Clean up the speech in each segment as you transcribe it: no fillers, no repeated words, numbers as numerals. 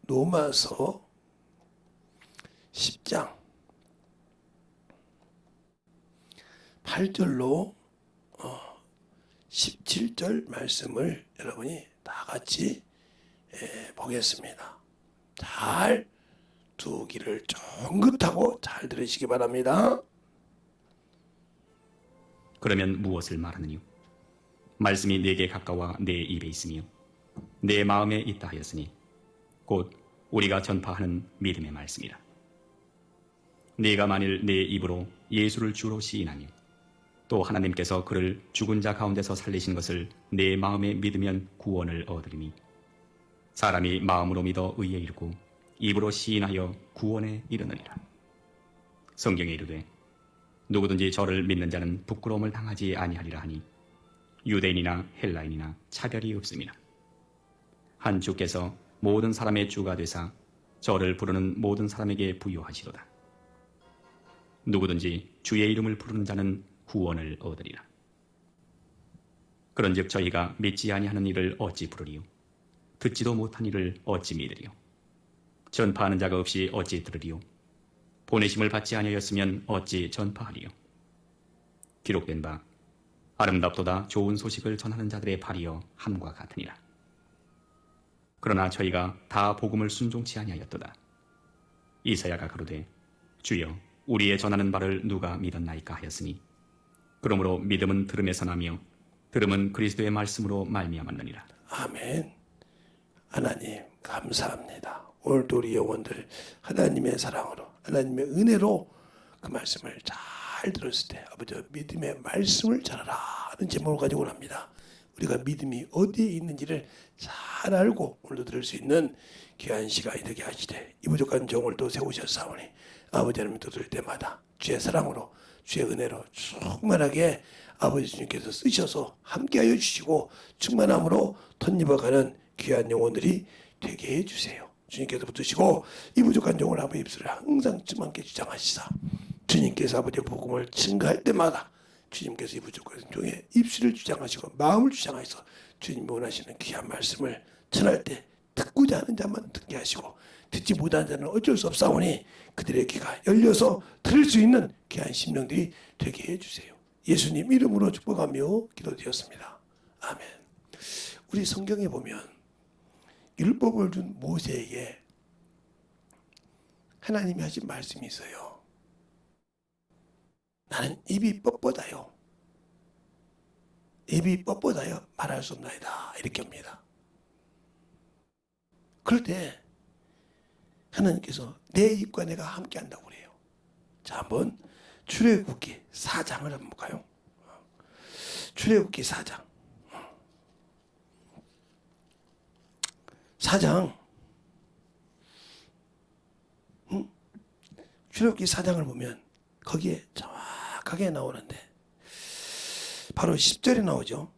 로마서 10장 8절로 17절 말씀을 여러분이 다 같이 보겠습니다. 잘 두 귀를 쫑긋하고 잘 들으시기 바랍니다. 그러면 무엇을 말하느뇨? 말씀이 내게 가까워 내 입에 있으며 내 마음에 있다 하였으니 곧 우리가 전파하는 믿음의 말씀이라. 네가 만일 내 입으로 예수를 주로 시인하며 또 하나님께서 그를 죽은 자 가운데서 살리신 것을 내 마음에 믿으면 구원을 얻으리니 사람이 마음으로 믿어 의에 이르고 입으로 시인하여 구원에 이르느니라. 성경에 이르되 누구든지 저를 믿는 자는 부끄러움을 당하지 아니하리라 하니 유대인이나 헬라인이나 차별이 없음이라. 한 주께서 모든 사람의 주가 되사 저를 부르는 모든 사람에게 부요하시도다. 누구든지 주의 이름을 부르는 자는 구원을 얻으리라. 그런즉 저희가 믿지 아니하는 일을 어찌 부르리요? 듣지도 못한 일을 어찌 믿으리요? 전파하는 자가 없이 어찌 들으리요? 보내심을 받지 아니하였으면 어찌 전파하리요? 기록된 바 아름답도다 좋은 소식을 전하는 자들의 발이여 함과 같으니라. 그러나 저희가 다 복음을 순종치 아니하였도다. 이사야가 가로되 주여 우리의 전하는 바를 누가 믿었나이까 하였으니 그러므로 믿음은 들음에서 나며 들음은 그리스도의 말씀으로 말미암았느니라. 아멘. 하나님 감사합니다. 오늘도 우리 영혼들 하나님의 사랑으로 하나님의 은혜로 그 말씀을 잘 들었을 때 아버지 믿음의 말씀을 전하라 하는 제목을 가지고 합니다. 우리가 믿음이 어디에 있는지를 잘 알고 오늘도 들을 수 있는 귀한 시간이 되게 하시되 이 부족한 종을 또 세우셨사오니 아버지 하나님 또 들을 때마다 주의 사랑으로 주의 은혜로 충만하게 아버지 주님께서 쓰셔서 함께하여 주시고 충만함으로 덧입어가는 귀한 영혼들이 되게 해주세요. 주님께서 붙드시고 이 부족한 영혼 아버지 입술을 항상 쯤만게 주장하시사 주님께서 아버지의 복음을 증가할 때마다 주님께서 이 부족한 종의 입술을 주장하시고 마음을 주장하셔서 주님이 원하시는 귀한 말씀을 전할 때 듣고자 하는 자만 듣게 하시고 듣지 못하는 자는 어쩔 수 없사오니 그들의 귀가 열려서 들을 수 있는 귀한 심령들이 되게 해주세요. 예수님 이름으로 축복하며 기도드렸습니다. 아멘. 우리 성경에 보면 율법을 준 모세에게 하나님이 하신 말씀이 있어요. 나는 입이 뻣뻣하여 입이 뻣뻣하여 말할 수 없나이다 이렇게 합니다. 그럴 때 하나님께서 내 입과 내가 함께 한다고 그래요. 자, 한번 출애굽기 4장을 한번 볼까요? 출애굽기 4장 4장 출애굽기 4장을 보면 거기에 정확하게 나오는데 바로 10절에 나오죠.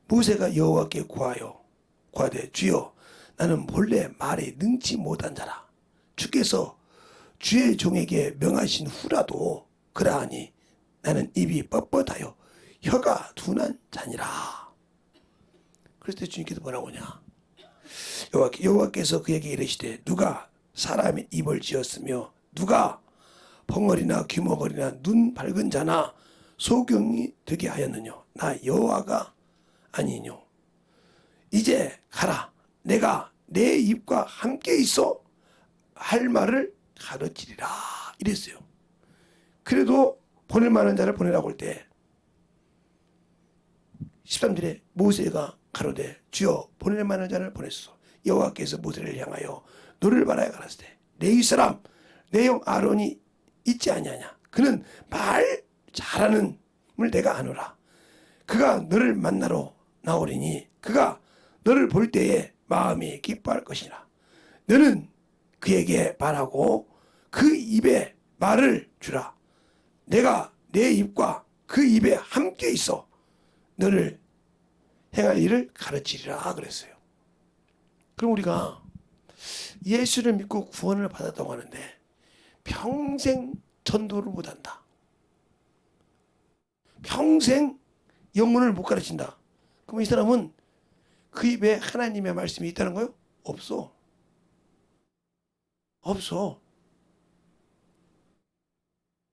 모세가 여호와께 구하여 구하되 주여 나는 본래 말에 능치 못한 자라. 주께서 주의 종에게 명하신 후라도 그러하니 나는 입이 뻣뻣하여 혀가 둔한 자니라. 그럴 때 주님께서 뭐라고 하냐? 여호와께서 그에게 이르시되 누가 사람의 입을 지었으며 누가 벙어리나 귀머거리나 눈 밝은 자나 소경이 되게 하였느냐? 나 여호와가 아니뇨. 이제 가라. 내가 내 입과 함께 있어 할 말을 가르치리라 이랬어요. 그래도 보낼 만한 자를 보내라고 할 때 13절에 모세가 가로되 주여 보낼 만한 자를 보냈소. 여호와께서 모세를 향하여 너를 바라야 가라사대 내 이 사람 내 형 아론이 있지 아니하냐. 그는 말 잘하는 을 내가 아노라. 그가 너를 만나러 나오리니 그가 너를 볼 때에 마음이 기뻐할 것이라. 너는 그에게 말하고 그 입에 말을 주라. 내가 내 입과 그 입에 함께 있어 너를 행할 일을 가르치리라 그랬어요. 그럼 우리가 예수를 믿고 구원을 받았다고 하는데 평생 전도를 못한다. 평생 영문을 못 가르친다. 그럼 이 사람은 그 입에 하나님의 말씀이 있다는 거요? 없어. 없어.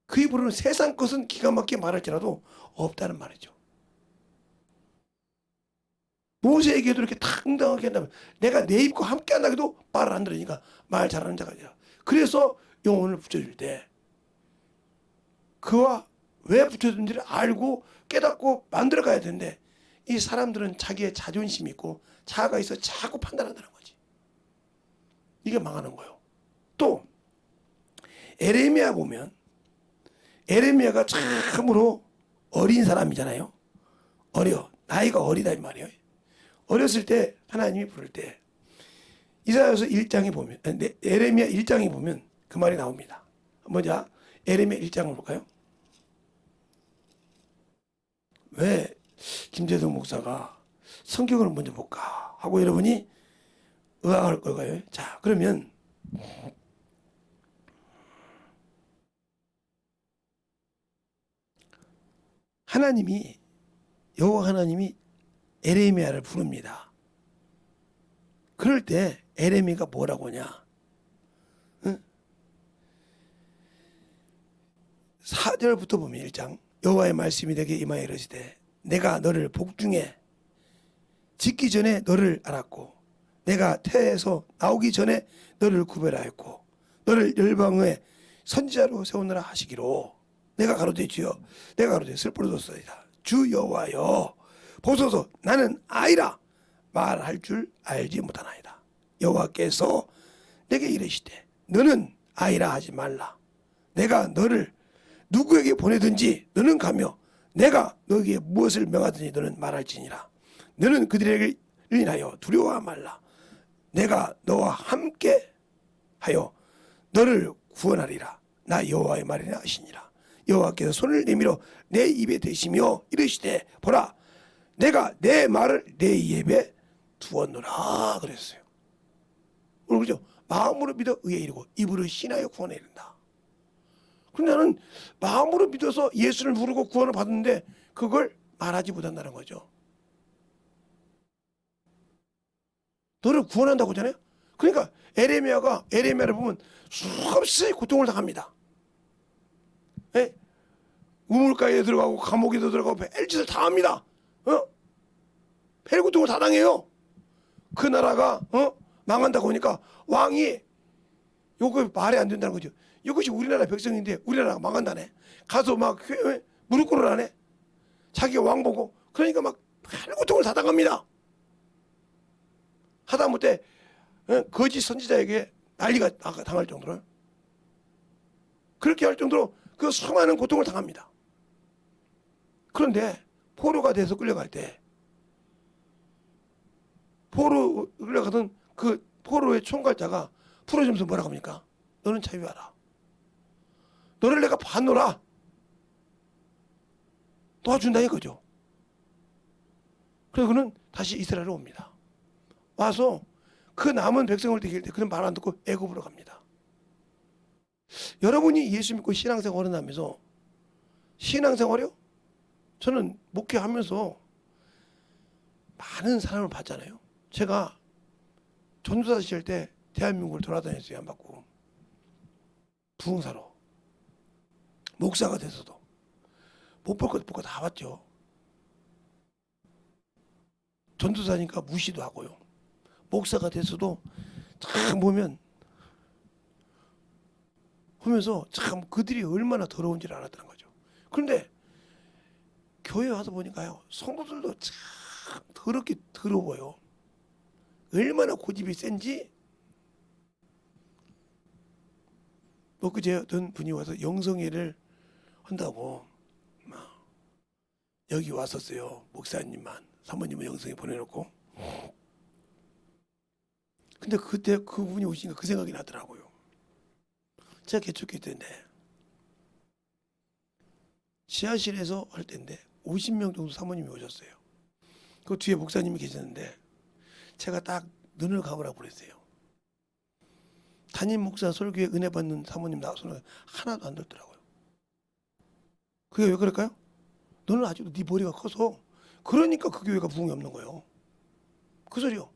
그 입으로는 세상 것은 기가 막히게 말할지라도 없다는 말이죠. 모세에게도 이렇게 당당하게 한다면 내가 내 입과 함께 한다 해도 말을 안 들으니까 말 잘하는 자가 아니라. 그래서 영혼을 붙여줄 때 그와 왜 붙여준지를 알고 깨닫고 만들어가야 되는데 이 사람들은 자기의 자존심이 있고 자아가 있어 자꾸 판단한다는 거지. 이게 망하는 거예요. 또 에레미야 보면 에레미야가 참으로 어린 사람이잖아요. 나이가 어리다 이 말이에요. 어렸을 때 하나님이 부를 때 이사야서 1장에 보면 에레미야 1장에 보면 그 말이 나옵니다. 먼저 에레미야 1장을 볼까요? 왜 김재동 목사가 성경을 먼저 볼까 하고 여러분이 의아할 걸까요? 자, 그러면 여호와 하나님이 에레미야를 부릅니다. 그럴 때 에레미야가 뭐라고 하냐? 4절부터 보면 1장 여호와의 말씀이 내게 임하여 이르시되 내가 너를 복중에 짓기 전에 너를 알았고 내가 태에서 나오기 전에 너를 구별하였고 너를 열방의 선지자로 세우느라 하시기로 내가 가로되 주여 내가 가로되 슬퍼졌소이다. 주 여호와여 보소서 나는 아이라 말할 줄 알지 못하나이다. 여호와께서 내게 이르시되 너는 아이라 하지 말라. 내가 너를 누구에게 보내든지 너는 가며 내가 너에게 무엇을 명하든지 너는 말할지니라. 너는 그들에게 인하여 두려워하지 말라. 내가 너와 함께 하여 너를 구원하리라. 나 여호와의 말이라 하시니라. 여호와께서 손을 내밀어 내 입에 대시며 이르시되 보라 내가 내 말을 내 입에 두었노라 그랬어요. 그렇죠? 마음으로 믿어 의에 이르고 입으로 신하여 구원에 이른다. 그런데 나는 마음으로 믿어서 예수를 부르고 구원을 받았는데 그걸 말하지 못한다는 거죠. 너를 구원한다고 하잖아요. 그러니까 에레미야를 보면 수없이 고통을 당합니다. 예? 우물가에 들어가고 감옥에도 들어가고 별짓을 다 합니다. 별고통을 다 당해요. 그 나라가 망한다고 하니까 왕이 요거 말이 안 된다는 거죠. 이것이 우리나라 백성인데 우리나라가 망한다네. 가서 막 무릎 꿇으라네. 자기가 왕 보고 그러니까 막 별고통을 다 당합니다. 하다못해 거짓 선지자에게 난리가 당할 정도로 그렇게 할 정도로 그 수많은 고통을 당합니다. 그런데 포로가 돼서 끌려갈 때 포로 끌려가던 그 포로의 총괄자가 풀어주면서 뭐라고 합니까? 너는 자유하라. 너를 내가 봤노라. 도와준다 이거죠. 그래서 그는 다시 이스라엘로 옵니다. 와서 그 남은 백성을 데릴 때 그는 말 안 듣고 애굽으로 갑니다. 여러분이 예수 믿고 신앙생활을 하면서 신앙생활이요? 저는 목회하면서 많은 사람을 봤잖아요. 제가 전도사 시절 때 대한민국을 돌아다녔어요. 안 받고 부흥사로 목사가 돼서도 못 볼 것 다 봤죠. 전도사니까 무시도 하고요. 목사가 돼서도 참 보면 하면서 참 그들이 얼마나 더러운지를 알았다는 거죠. 그런데 교회 와서 보니까요, 성도들도 참 더럽게 더러워요. 얼마나 고집이 센지. 그제 어떤 분이 와서 영성회를 한다고 막 여기 왔었어요. 목사님만, 사모님은 영성회 보내놓고. 근데 그때 그분이 오시니까 그 생각이 나더라고요. 제가 개척교 때인데 지하실에서 할 때인데 50명 정도 사모님이 오셨어요. 그 뒤에 목사님이 계셨는데 제가 딱 눈을 감으라고 그랬어요. 담임 목사 설교에 은혜 받는 사모님 나와서는 하나도 안 들더라고요. 그게 왜 그럴까요? 너는 아직도 네 머리가 커서 그러니까 그 교회가 부흥이 없는 거예요. 그 소리요.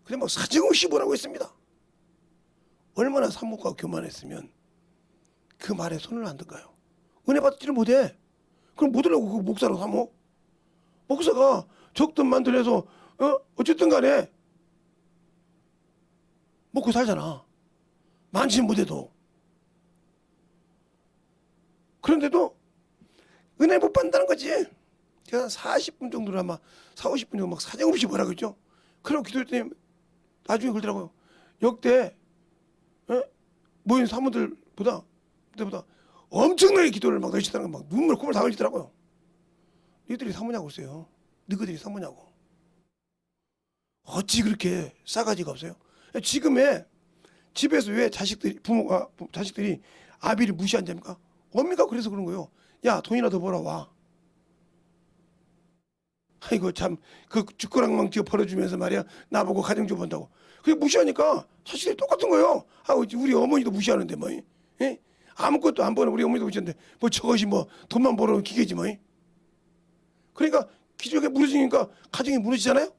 근데 막 사정없이 뭐라고 했습니다. 얼마나 사모가 교만했으면 그 말에 손을 안 든가요? 은혜 받지를 못해. 그럼 못 하려고 그 목사로 삼어? 목사가 적든 만든 해서 어쨌든 간에 먹고 살잖아. 많지는 못해도. 그런데도 은혜 못 받는다는 거지. 제가 한 40분 정도를 아마 4, 50분 정도 막 사정없이 뭐라 그랬죠. 그러고 기도했더니 나중에 그러더라고요. 역대 모인 사모들보다 그때보다 엄청나게 기도를 막 넣으시다는 거 막 눈물 콧물 다 흘리더라고요. 너희들이 사모냐고 그랬어요. 너희들이 사모냐고. 어찌 그렇게 싸가지가 없어요? 지금의 집에서 왜 자식들이 아비를 무시한답니까? 어미가 그래서 그런 거예요. 야, 돈이나 더 벌어 와. 아이고 참 그 쥐꼬랑망 쥐어 벌어주면서 말이야 나보고 가정주부 본다고. 그게 무시하니까 자식들이 똑같은 거예요. 아 우리 어머니도 무시하는데 뭐. 예? 아무것도 안 버는 우리 어머니도 무시하는데 뭐 저것이 뭐 돈만 벌어오는 기계지 뭐. 그러니까 기적에 무너지니까 가정이 무너지잖아요.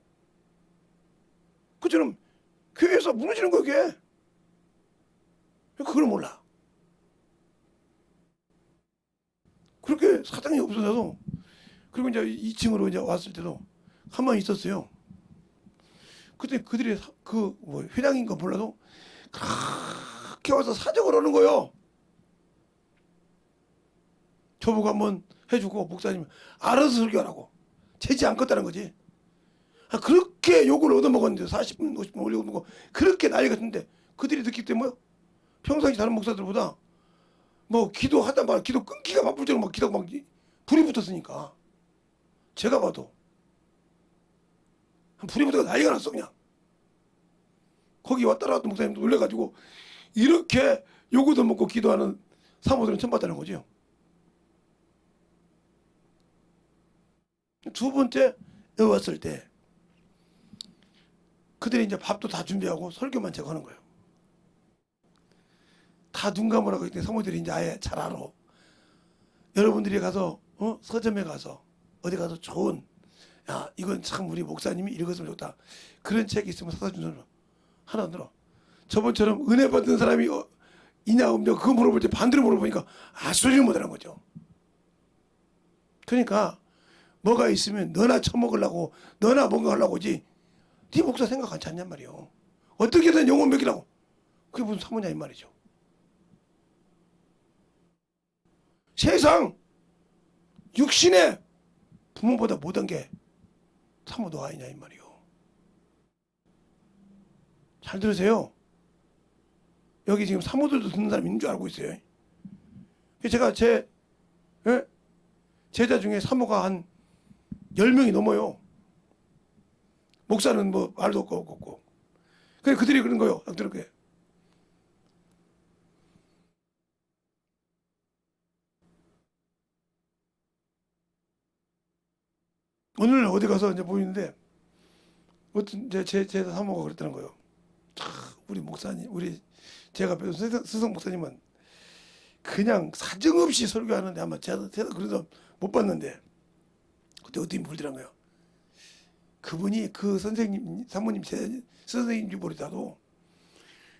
그처럼 교회에서 무너지는 거예요 그게. 그걸 몰라. 그렇게 사장이 없어져서 그리고 이제 2층으로 이제 왔을 때도 가만히 있었어요. 그때 그들이 그 뭐 회장인 건 몰라도 그렇게 와서 사정을 하는 거예요. 저보고 한번 해주고 목사님 알아서 설교하라고 재지 않겠다는 거지. 그렇게 욕을 얻어먹었는데 40분 50분 올려먹고 그렇게 난리가 났는데 그들이 느끼기 때문에 평상시 다른 목사들보다 뭐 기도하다 말 기도 끊기가 바쁠 정도로 막 기도가 막 불이 붙었으니까 제가 봐도 불이 붙어서 난리가 났어 그냥. 거기 왔다 갔다 목사님도 놀래가지고 이렇게 욕을 얻어먹고 기도하는 사모들은 처음 봤다는 거죠. 두 번째 왔을 때 그들이 이제 밥도 다 준비하고 설교만 제가 하는 거예요. 다 눈 감으라고 했더니 사모들이 이제 아예 잘 알아. 여러분들이 가서 서점에 가서 어디 가서 좋은 야 이건 참 우리 목사님이 읽었으면 좋다 그런 책이 있으면 사다 주는 거 하나 안 들어. 저번처럼 은혜 받는 사람이 있냐 없냐 그거 물어볼 때 반대로 물어보니까 소리를 못하는 거죠. 그러니까 뭐가 있으면 너나 처먹으려고 너나 뭔가 하려고 오지 네 목사 생각하지 않냔 말이요. 어떻게든 영혼 먹이라고. 그게 무슨 사모냐 이 말이죠. 세상 육신의 부모보다 못한 게 사모도 아니냐 이 말이요. 잘 들으세요. 여기 지금 사모들도 듣는 사람 있는 줄 알고 있어요. 제가 제 제자 중에 사모가 한 10명이 넘어요. 목사는 뭐 말도 없고. 그래 그들이 그런 거요. 딱 들을게. 오늘 어디 가서 이제 보이는데 어떤 제 사모가 그랬다는 거예요. 우리 목사님, 제가 배운 스승 목사님은 그냥 사정없이 설교하는데 아마 제가 그래도 못 봤는데 그때 어떻게 물더란 거예요. 그분이 그 선생님 사모님 제 선생님인지 모르다도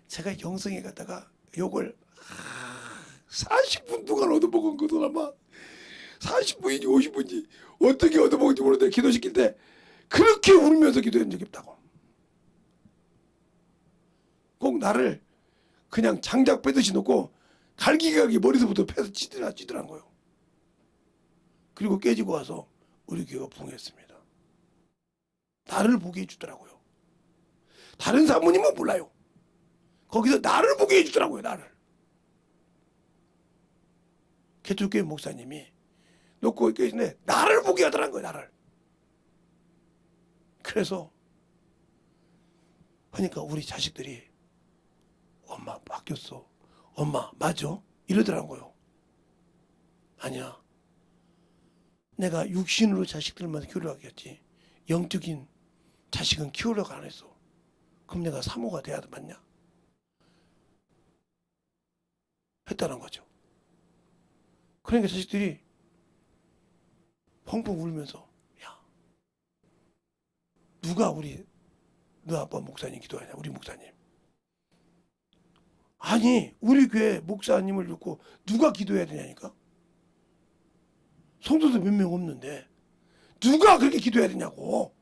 제가 영성에 갔다가 욕을 40분 동안 얻어먹은 거도 아마 40분인지 50분인지 어떻게 얻어먹은지 모르는데 기도시킬 때 그렇게 울면서 기도한 적이 없다고. 꼭 나를 그냥 장작 빼듯이 놓고 갈기갈기 머리서부터 패서 찌더란 거예요. 그리고 깨지고 와서 우리 교회가 부흥했습니다. 나를 보게 해주더라고요. 다른 사모님은 몰라요. 거기서 나를 보게 해주더라고요. 나를. 개척교회 목사님이 놓고 계시는데 나를 보게 하더란 거예요. 나를. 그래서 하니까 우리 자식들이 엄마 바뀌었어. 엄마 맞아? 이러더란 거예요. 아니야. 내가 육신으로 자식들만 키우려고 했지 영적인 자식은 키우려고 안 했어. 그럼 내가 사모가 돼야 맞냐? 했다는 거죠. 그러니까 자식들이 펑펑 울면서 야 누가 너 아빠 목사님 기도하냐 우리 목사님 아니 우리 교회 목사님을 듣고 누가 기도해야 되냐니까. 성도도 몇 명 없는데 누가 그렇게 기도해야 되냐고.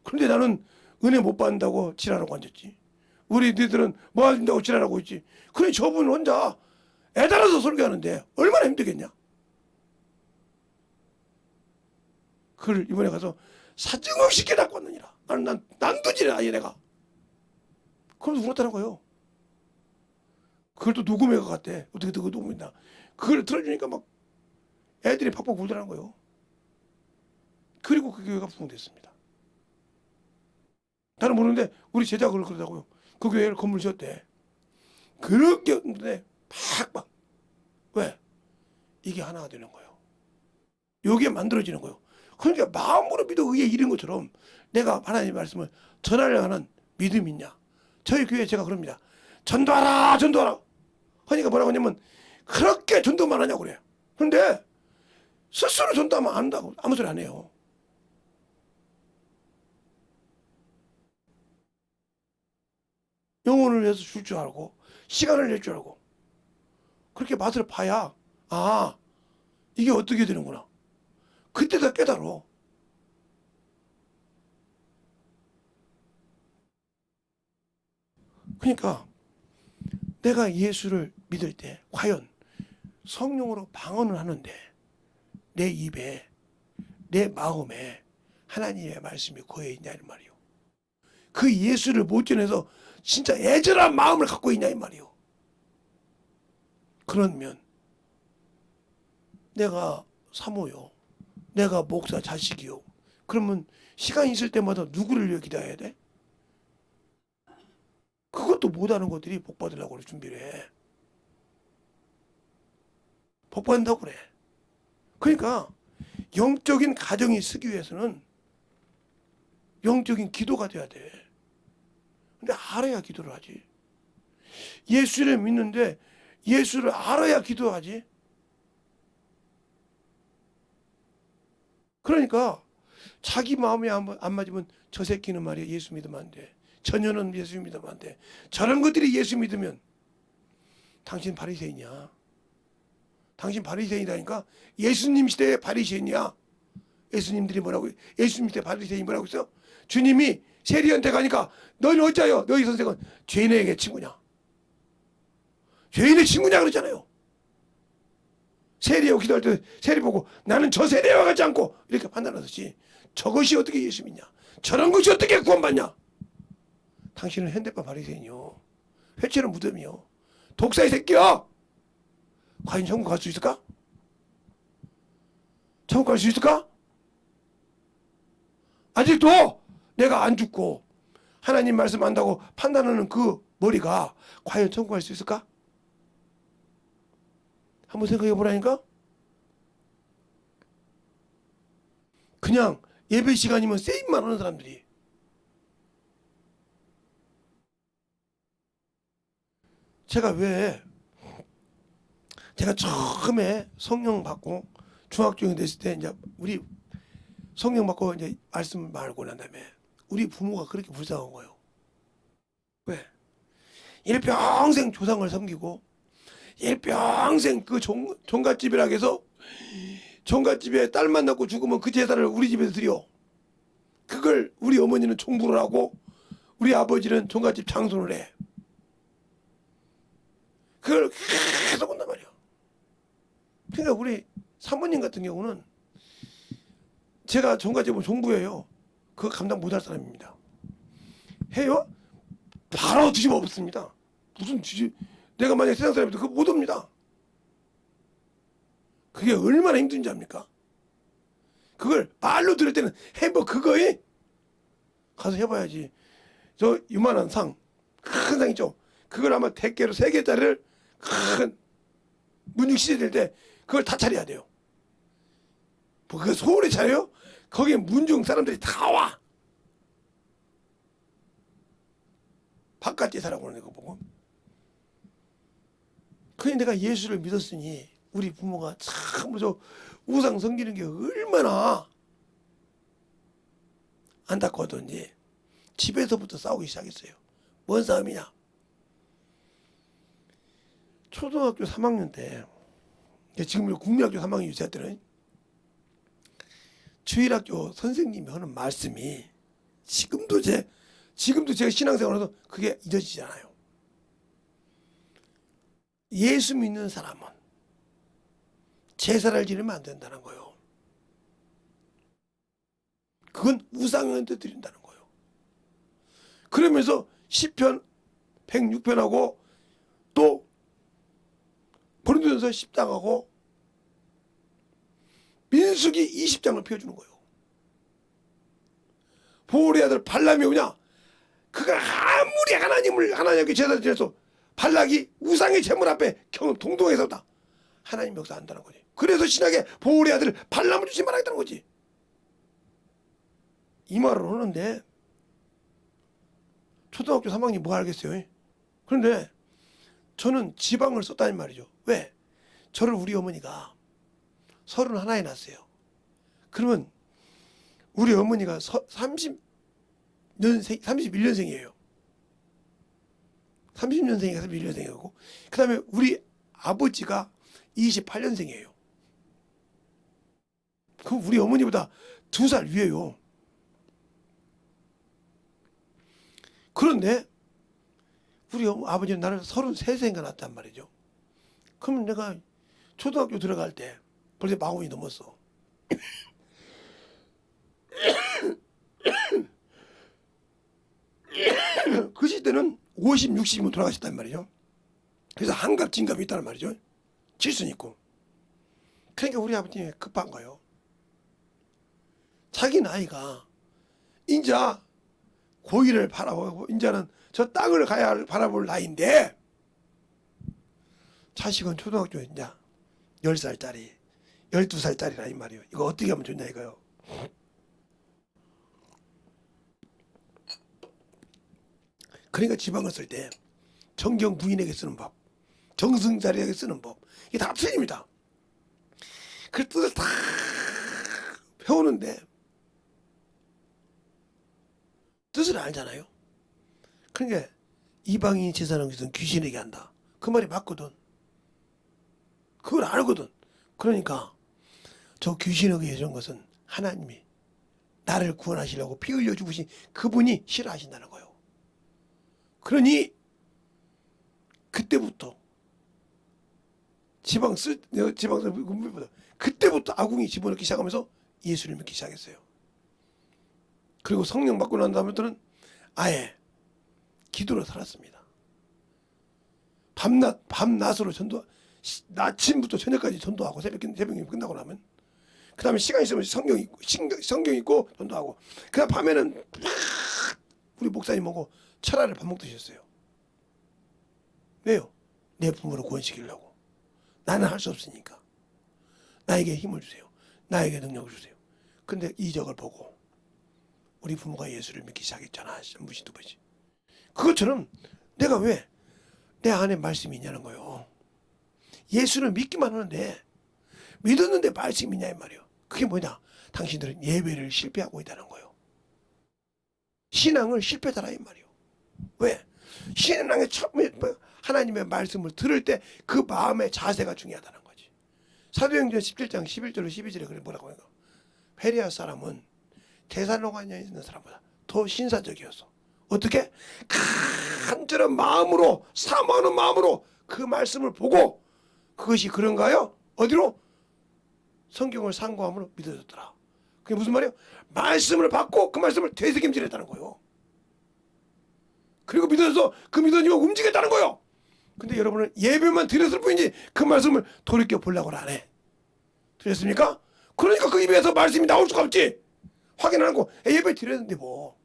그런데 나는 은혜 못 받는다고 지랄하고 앉았지. 우리 너희들은 뭐 한다고 지랄하고 있지. 그래 저분 혼자 애달아서 설교하는데 얼마나 힘들겠냐. 그걸 이번에 가서 사정을 시켜 갖고 왔느니라. 나는 난도질이야 얘네가. 그러면서 울었다는 거예요. 그걸 또 녹음해가 갔대. 어떻게 그 녹음했나. 그걸 들어주니까 막 애들이 팍팍 울더라는 거예요. 그리고 그 교회가 부흥됐습니다. 나는 모르는데 우리 제자가 그러더라고요. 그 교회를 건물 지었대. 그렇게 했는데 팍팍. 왜? 이게 하나가 되는 거예요. 이게 만들어지는 거예요. 그러니까 마음으로 믿어 의에 이른 것처럼 내가 하나님의 말씀을 전하려 하는 믿음이 있냐. 저희 교회에 제가 그럽니다. 전도하라 전도하라. 하니까 뭐라고 하냐면 그렇게 전도만 하냐고 그래요. 그런데 스스로 전도하면 안 한다고 아무 소리 안 해요. 영혼을 위해서 줄 줄 알고 시간을 낼 줄 알고 그렇게 맛을 봐야 아 이게 어떻게 되는구나. 그때 다 깨달어. 그러니까 내가 예수를 믿을 때 과연 성령으로 방언을 하는데 내 입에 내 마음에 하나님의 말씀이 거해 있냐 이 말이요. 그 예수를 못 전해서 진짜 애절한 마음을 갖고 있냐 이 말이요. 그러면 내가 사모요. 내가 목사 자식이요. 그러면 시간 있을 때마다 누구를 위해 기도해야 돼? 그것도 못하는 것들이 복 받으려고 준비를 해. 복 받는다고 그래. 그러니까 영적인 가정이 쓰기 위해서는 영적인 기도가 돼야 돼. 근데 알아야 기도를 하지. 예수를 믿는데 예수를 알아야 기도하지. 그러니까 자기 마음이 안 맞으면 저 새끼는 말이야 예수 믿으면 안 돼. 저녀는 예수 믿으면 안 돼. 저런 것들이 예수 믿으면 당신 바리새인이야. 당신 바리새인이라니까. 예수님 시대의 바리새인이야. 예수님들이 뭐라고 예수님 시대 바리새인이 뭐라고 했어? 주님이 세리한테 가니까 너는 어찌하여 너희 선생은 죄인에게 친구냐. 죄인의 친구냐 그러잖아요. 세리하고 기도할 때 세리 보고 나는 저 세리와 같지 않고 이렇게 판단하듯이 저것이 어떻게 예수 믿냐. 저런 것이 어떻게 구원받냐. 당신은 현대파 바리새인이요. 회초는 무덤이요. 독사의 새끼야. 과연 천국 갈 수 있을까? 천국 갈 수 있을까? 아직도 내가 안 죽고 하나님 말씀 안다고 판단하는 그 머리가 과연 천국 갈 수 있을까? 한번 생각해 보라니까? 그냥 예배 시간이면 세입만 하는 사람들이. 제가 처음에 성령 받고 중학생이 됐을 때 이제 우리 성령 받고 이제 말씀 말고 난 다음에 우리 부모가 그렇게 불쌍한 거예요. 왜? 일평생 조상을 섬기고 일평생 그 종갓집이라 해서 종갓집에 딸만 낳고 죽으면 그 제사를 우리 집에서 드려. 그걸 우리 어머니는 총부를 하고 우리 아버지는 종갓집 장손을 해. 그걸 계속 한단 말이야. 그러니까 우리 사모님 같은 경우는 제가 종갓집은 종부예요. 그거 감당 못할 사람입니다. 해요? 바로 뒤집어 엎습니다. 무슨 내가 만약에 세상 사람이면 그거 못 옵니다. 그게 얼마나 힘든지 압니까? 그걸 말로 들을 때는 해봐 그거에 가서 해봐야지. 저 요만한 상, 큰 상 있죠? 그걸 아마 대개로 3개짜리를 큰 문육 시대 될 때 그걸 다 차려야 돼요. 뭐 그거 서울에 차려요? 거기에 문중 사람들이 다 와. 바깥 제사라고 하는 거 보고. 그게 내가 예수를 믿었으니 우리 부모가 참 저 우상 섬기는 게 얼마나 안타까웠던지 집에서부터 싸우기 시작했어요. 뭔 싸움이냐? 초등학교 3학년 때, 지금 국민학교 3학년 유치할 때는 주일학교 선생님이 하는 말씀이 지금도 제가 신앙생활에서 그게 잊어지지 않아요. 예수 믿는 사람은 제사를 지내면 안 된다는 거예요. 그건 우상한테 드린다는 거예요. 그러면서 시편 106편하고 또 고린도전서 10장하고 민수기 20장을 펴주는 거예요. 보울의 아들 발람이 오냐? 그가 아무리 하나님께 제사를 지내서 발락이 우상의 제물 앞에 동동해서다. 하나님 역사 안다는 거지. 그래서 신약에 보울의 아들 발람을 주지 말아야겠다는 거지. 이 말을 하는데 초등학교 3학년이 뭐 알겠어요? 그런데 저는 지방을 썼다는 말이죠. 왜? 저를 우리 어머니가 31에 낳았어요. 그러면 우리 어머니가 31년생이에요. 30년생이니까 31년생이고, 그 다음에 우리 아버지가 28년생이에요. 그럼 우리 어머니보다 2살 위에요. 그런데 우리 아버지는 나를 33세인가 낳았단 말이죠. 그러면 내가 초등학교 들어갈 때 벌써 40이 넘었어. 그 시대는 50, 60이면 돌아가셨단 말이죠. 그래서 한갑, 진갑이 있다는 말이죠. 질순 있고. 그러니까 우리 아버님이 급한 거예요. 자기 나이가 인자 고기를 바라보고 인자는 저 땅을 가야 바라볼 나이인데 자식은 초등학교 이제 10살짜리 12살짜리라 이 말이에요. 이거 어떻게 하면 좋냐 이거요. 그러니까 지방을 쓸 때 정경 부인에게 쓰는 법, 정승자리에게 쓰는 법, 이게 다 틀립니다. 그 뜻을 다 배우는데 뜻을 알잖아요. 그러니까 이방인 제사는 것은 귀신에게 한다. 그 말이 맞거든. 그걸 알거든. 그러니까 저 귀신에게 해준 것은 하나님이 나를 구원하시려고 피 흘려 죽으신 그분이 싫어하신다는 거예요. 그러니 그때부터 지방서 그때부터 아궁이 집어넣기 시작하면서 예수를 믿기 시작했어요. 그리고 성령 받고 난 다음부터는 아예 기도로 살았습니다. 밤낮으로 전도, 아침부터 저녁까지 전도하고 새벽 끝나고 나면 그 다음에 시간 있으면 성경 읽고 전도하고 그 다음 밤에는 우리 목사님하고 철화를 밥 먹듯이 했어요. 왜요? 내 부모를 구원시키려고. 나는 할 수 없으니까. 나에게 힘을 주세요. 나에게 능력을 주세요. 근데 이적을 보고 우리 부모가 예수를 믿기 시작했잖아. 한 번씩 두 번씩. 그것처럼 내가 왜 내 안에 말씀이 있냐는 거예요. 예수를 믿기만 하는데 믿었는데 말씀이 있냐 이 말이에요. 그게 뭐냐? 당신들은 예배를 실패하고 있다는 거예요. 신앙을 실패하라 이 말이에요. 왜? 신앙의 처음에 하나님의 말씀을 들을 때 그 마음의 자세가 중요하다는 거지. 사도행전 17장 11절로 12절에 그래 뭐라고 하는가? 베레아 사람은 데살로니가에 있는 사람보다 더 신사적이었어. 어떻게? 간절한 마음으로 사모하는 마음으로 그 말씀을 보고 그것이 그런가요? 어디로? 성경을 상고함으로 믿어졌더라. 그게 무슨 말이에요? 말씀을 받고 그 말씀을 되새김질했다는 거예요. 그리고 믿어서 그 믿어지고 움직였다는 거예요. 근데 여러분은 예배만 드렸을 뿐이지 그 말씀을 돌이켜 보려고 안 해. 들렸습니까? 그러니까 그 입에서 말씀이 나올 수가 없지. 확인 안 하고 예배 드렸는데 뭐.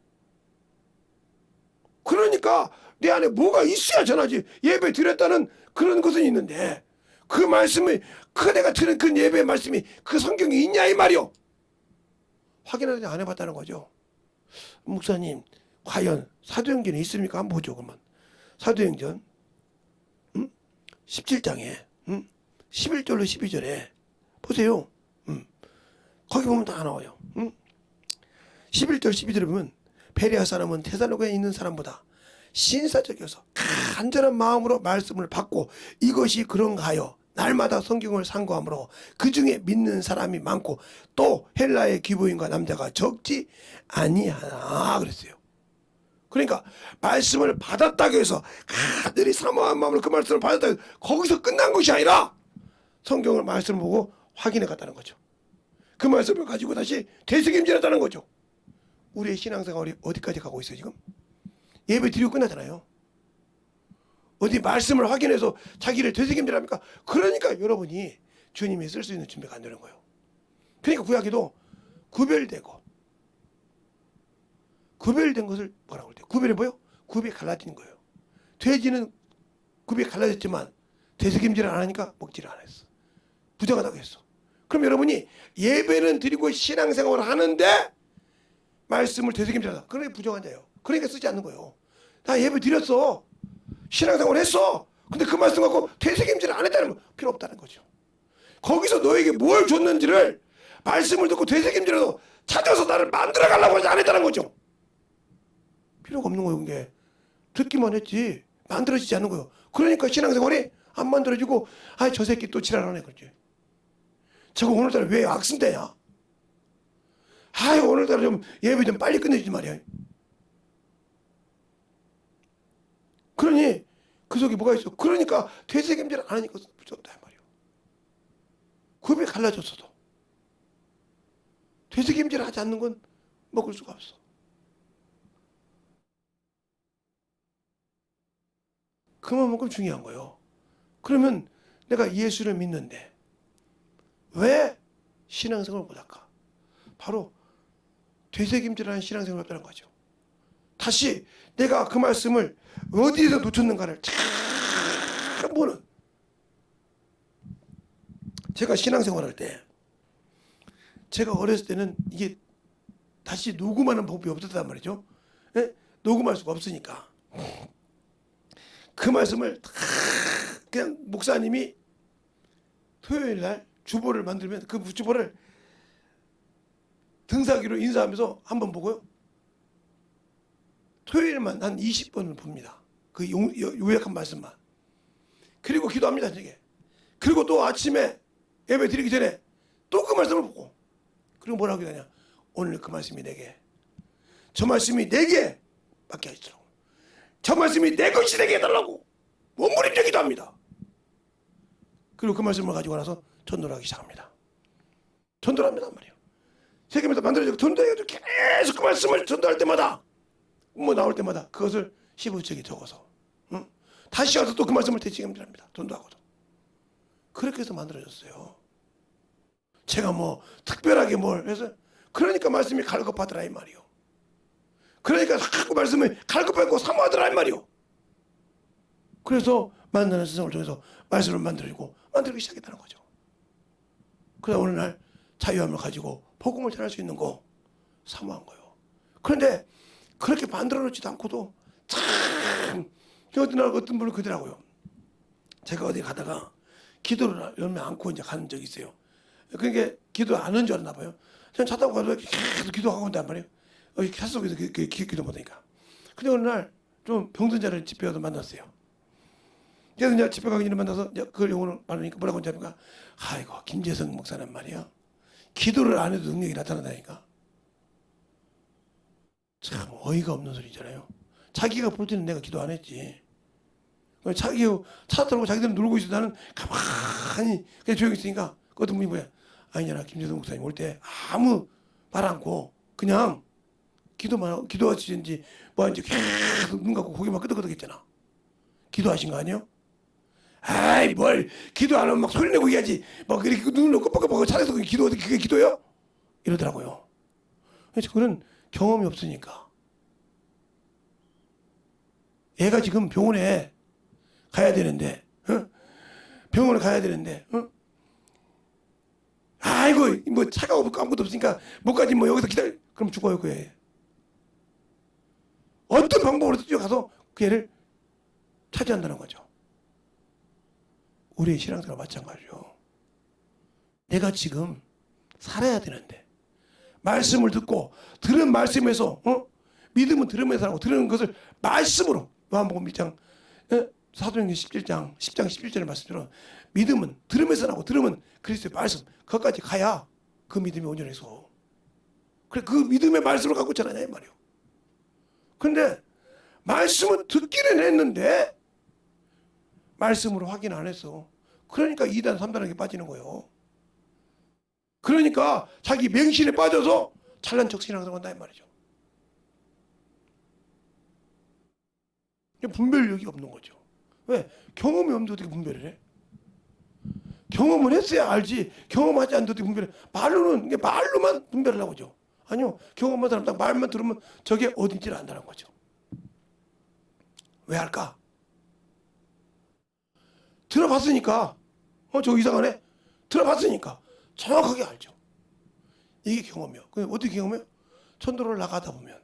그러니까 내 안에 뭐가 있어야 전하지. 예배 드렸다는 그런 것은 있는데 그 말씀이 그 내가 들은 그 예배의 말씀이 그 성경에 있냐 이 말이요. 확인하지 안 해봤다는 거죠. 목사님 과연 사도행전에 있습니까? 한번 보죠. 그러면 사도행전 17장에 11절로 12절에 보세요. 거기 보면 다 나와요. 11절 12절에 보면 베레아 사람은 데살로니가에 있는 사람보다 신사적이어서 간절한 마음으로 말씀을 받고 이것이 그런가요? 날마다 성경을 상고함으로 그 중에 믿는 사람이 많고 또 헬라의 기부인과 남자가 적지 아니하나 그랬어요. 그러니까 말씀을 받았다고 해서 가들이 사모한 마음으로 그 말씀을 받았다고 해서 거기서 끝난 것이 아니라 성경을 말씀을 보고 확인해 갔다는 거죠. 그 말씀을 가지고 다시 되새김질했다는 거죠. 우리의 신앙생활이 어디까지 가고 있어요 지금? 예배 드리고 끝나잖아요. 어디 말씀을 확인해서 자기를 되새김질합니까? 그러니까 여러분이 주님이 쓸 수 있는 준비가 안 되는 거예요. 그러니까 구약에도 구별된 것을 뭐라고 할 때 구별이 뭐예요? 굽이 갈라진 거예요. 돼지는 굽이 갈라졌지만 되새김질을 안 하니까 먹지를 않았어. 부정하다고 했어. 그럼 여러분이 예배는 드리고 신앙생활을 하는데 말씀을 되새김질하다. 그러니까 부정한 자예요. 그러니까 쓰지 않는 거예요. 나 예배 드렸어. 신앙생활 했어. 근데 그 말씀 갖고 되새김질을 안 했다는 거 필요 없다는 거죠. 거기서 너에게 뭘 줬는지를 말씀을 듣고 되새김질해서 찾아서 나를 만들어 가려고 하지 않았다는 거죠. 필요가 없는 거예요. 그게 듣기만 했지 만들어지지 않는 거예요. 그러니까 신앙생활이 안 만들어지고 아 저 새끼 또 지랄하네 그러지. 저거 오늘따라 왜 악순대냐. 아유 오늘따라 좀 예배 좀 빨리 끝내주지 말이야. 그러니 그 속에 뭐가 있어. 그러니까 되새김질 안 하니까 부족하다 말이야. 굽이 갈라졌어도 되새김질 하지 않는 건 먹을 수가 없어. 그만큼 중요한 거예요. 그러면 내가 예수를 믿는데 왜 신앙생활을 못할까? 바로 되새김질하는 신앙생활을 했다는 거죠. 다시 내가 그 말씀을 어디에서 놓쳤는가를 잘 보는. 제가 신앙생활할 때 제가 어렸을 때는 이게 다시 녹음하는 법이 없었단 말이죠. 예? 녹음할 수가 없으니까 그 말씀을 그냥 목사님이 토요일 날 주보를 만들면 그 주보를 등사기로 인사하면서 한번 보고요. 토요일만 한 20번을 봅니다. 그 요약한 말씀만. 그리고 기도합니다. 저게. 그리고 또 아침에 예배 드리기 전에 또 그 말씀을 보고 그리고 뭐라고 하냐. 오늘 그 말씀이 내게 저 말씀이 내게 맡겨 있도록 저 말씀이 내 것이 되게 해달라고 몸부림쳐 기도합니다. 그리고 그 말씀을 가지고 나서 전도를 하기 시작합니다. 전도를 합니다 말이에요. 세계에서 만들어지고 전도해가지고 계속 그 말씀을 전도할 때마다 뭐 나올 때마다 그것을 시부책에 적어서 응? 다시 와서 또 그 말씀을 되새김질합니다. 전도하고도. 그렇게 해서 만들어졌어요. 제가 뭐 특별하게 뭘 해서 그러니까 말씀이 갈급하더라 이 말이요. 그러니까 자꾸 말씀을 갈급하고 사모하더라 이 말이요. 그래서 만나는 세상을 통해서 말씀을 만들기 시작했다는 거죠. 그래서 어느 날 자유함을 가지고 복음을 전할 수 있는 거 사모한 거예요. 그런데 그렇게 만들어 놓지도 않고도 참 어떤 분은 그러더라고요. 제가 어디 가다가 기도를 열매 안고 이제 가는 적이 있어요. 그러니까 기도 안 하는 줄 알았나 봐요. 저는 차 타고 가서 계속 기도하고 온단 말이에요. 차 속에서 기도 못하니까. 근데 어느 날 좀 병든 자를 집에 가서 만났어요. 그래서 이제 집에 가기 전에 만나서 그걸 영어로 말하니까 뭐라고 하냐니까 아이고 김재성 목사는 말이야. 기도를 안 해도 능력이 나타나다니까. 참 어이가 없는 소리잖아요. 자기가 볼 때는 내가 기도 안 했지. 자기가 차 타고 자기들은 놀고 있어. 나는 가만히 그냥 조용히 있으니까 그 어떤 분이 뭐야. 아니잖아 김재성 목사님 올 때 아무 말 않고 그냥 기도하시는지 뭐 이제 계속 눈 감고 고개만 끄덕끄덕 했잖아. 기도하신 거 아니에요? 아이 뭘 기도 안 하면 막 소리 내고 얘기하지. 막 이렇게 눈을 깜빡깜빡 차려서 그게 기도요? 이러더라고요. 그래서 그런 경험이 없으니까. 애가 지금 병원에 가야 되는데, 어? 병원에 가야 되는데, 어? 아이고 뭐 차가 없고 아무것도 없으니까 못 가지 뭐 여기서 기다려. 그럼 죽어요 그 애. 어떤 방법으로 뛰어가서 그 애를 차지한다는 거죠. 우리의 신앙생활 마찬가지죠. 내가 지금 살아야 되는데 말씀을 듣고 들은 말씀에서 믿음은 들으면서 하고 들은 것을 말씀으로 요한복음 1장, 사도행전 17장 10장 11절의 말씀처럼 믿음은 들음에서 나고 들음은 그리스도의 말씀, 그것까지 가야 그 믿음이 온전해서, 그래 그 믿음의 말씀을 갖고 있잖아요 이 말이요. 그런데 말씀은 듣기는 했는데 말씀으로 확인 안 했어. 그러니까 2단 3단에게 빠지는 거예요. 그러니까 자기 맹신에 빠져서 잘난 척 신앙생활 한다 이 말이죠. 분별력이 없는 거죠. 왜? 경험이 없는데 어떻게 분별을 해? 경험을 했어야 알지. 경험하지 않는데 어떻게 분별해? 말로는, 말로만 분별을 하고 죠. 아니요. 경험한 사람 딱 말만 들으면 저게 어딘지를 안다는 거죠. 왜 할까? 들어봤으니까. 저거 이상하네? 들어봤으니까 정확하게 알죠. 이게 경험이요. 그럼 어떻게 경험해요? 천도를 나가다 보면,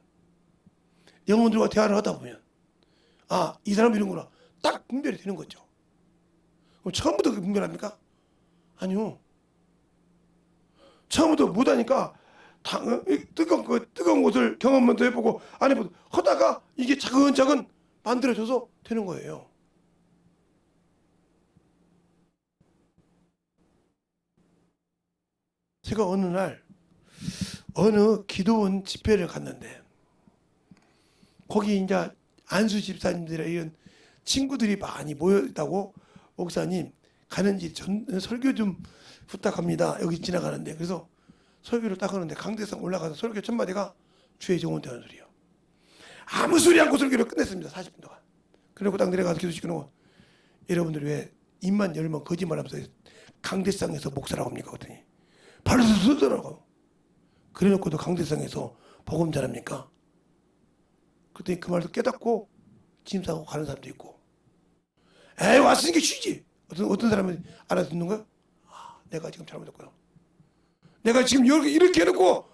영혼들과 대화를 하다 보면, 아, 이 사람 이런구나. 딱 분별이 되는 거죠. 그럼 처음부터 그게 분별합니까? 아니요. 처음부터 못하니까 뜨거운 것을 경험만 더 해보고 안 해보고 하다가 이게 차근차근 만들어져서 되는 거예요. 제가 어느 날 어느 기도원 집회를 갔는데 거기 이제 안수 집사님들이나 이런 친구들이 많이 모였다고, 목사님 가는지 설교 좀 부탁합니다. 여기 지나가는데. 그래서 설교를 딱 하는데 강대상 올라가서 설교 첫 마디가 주의 정원 되는 소리요. 아무 소리 않고 설교를 끝냈습니다. 40분 동안. 그리고 딱 내려가서 기도 시켜놓고, 여러분들이 왜 입만 열면 거짓말하면서 강대상에서 목사라고 합니까? 그랬더니 바로 쓰더라고요. 그래놓고도 강대상에서 복음 잘합니까? 그랬더니 그 말도 깨닫고 짐 싸고 가는 사람도 있고, 에이 왔으니까 쉬지. 어떤 사람은 알아듣는 거야? 아, 내가 지금 잘못했구나. 내가 지금 이렇게 해놓고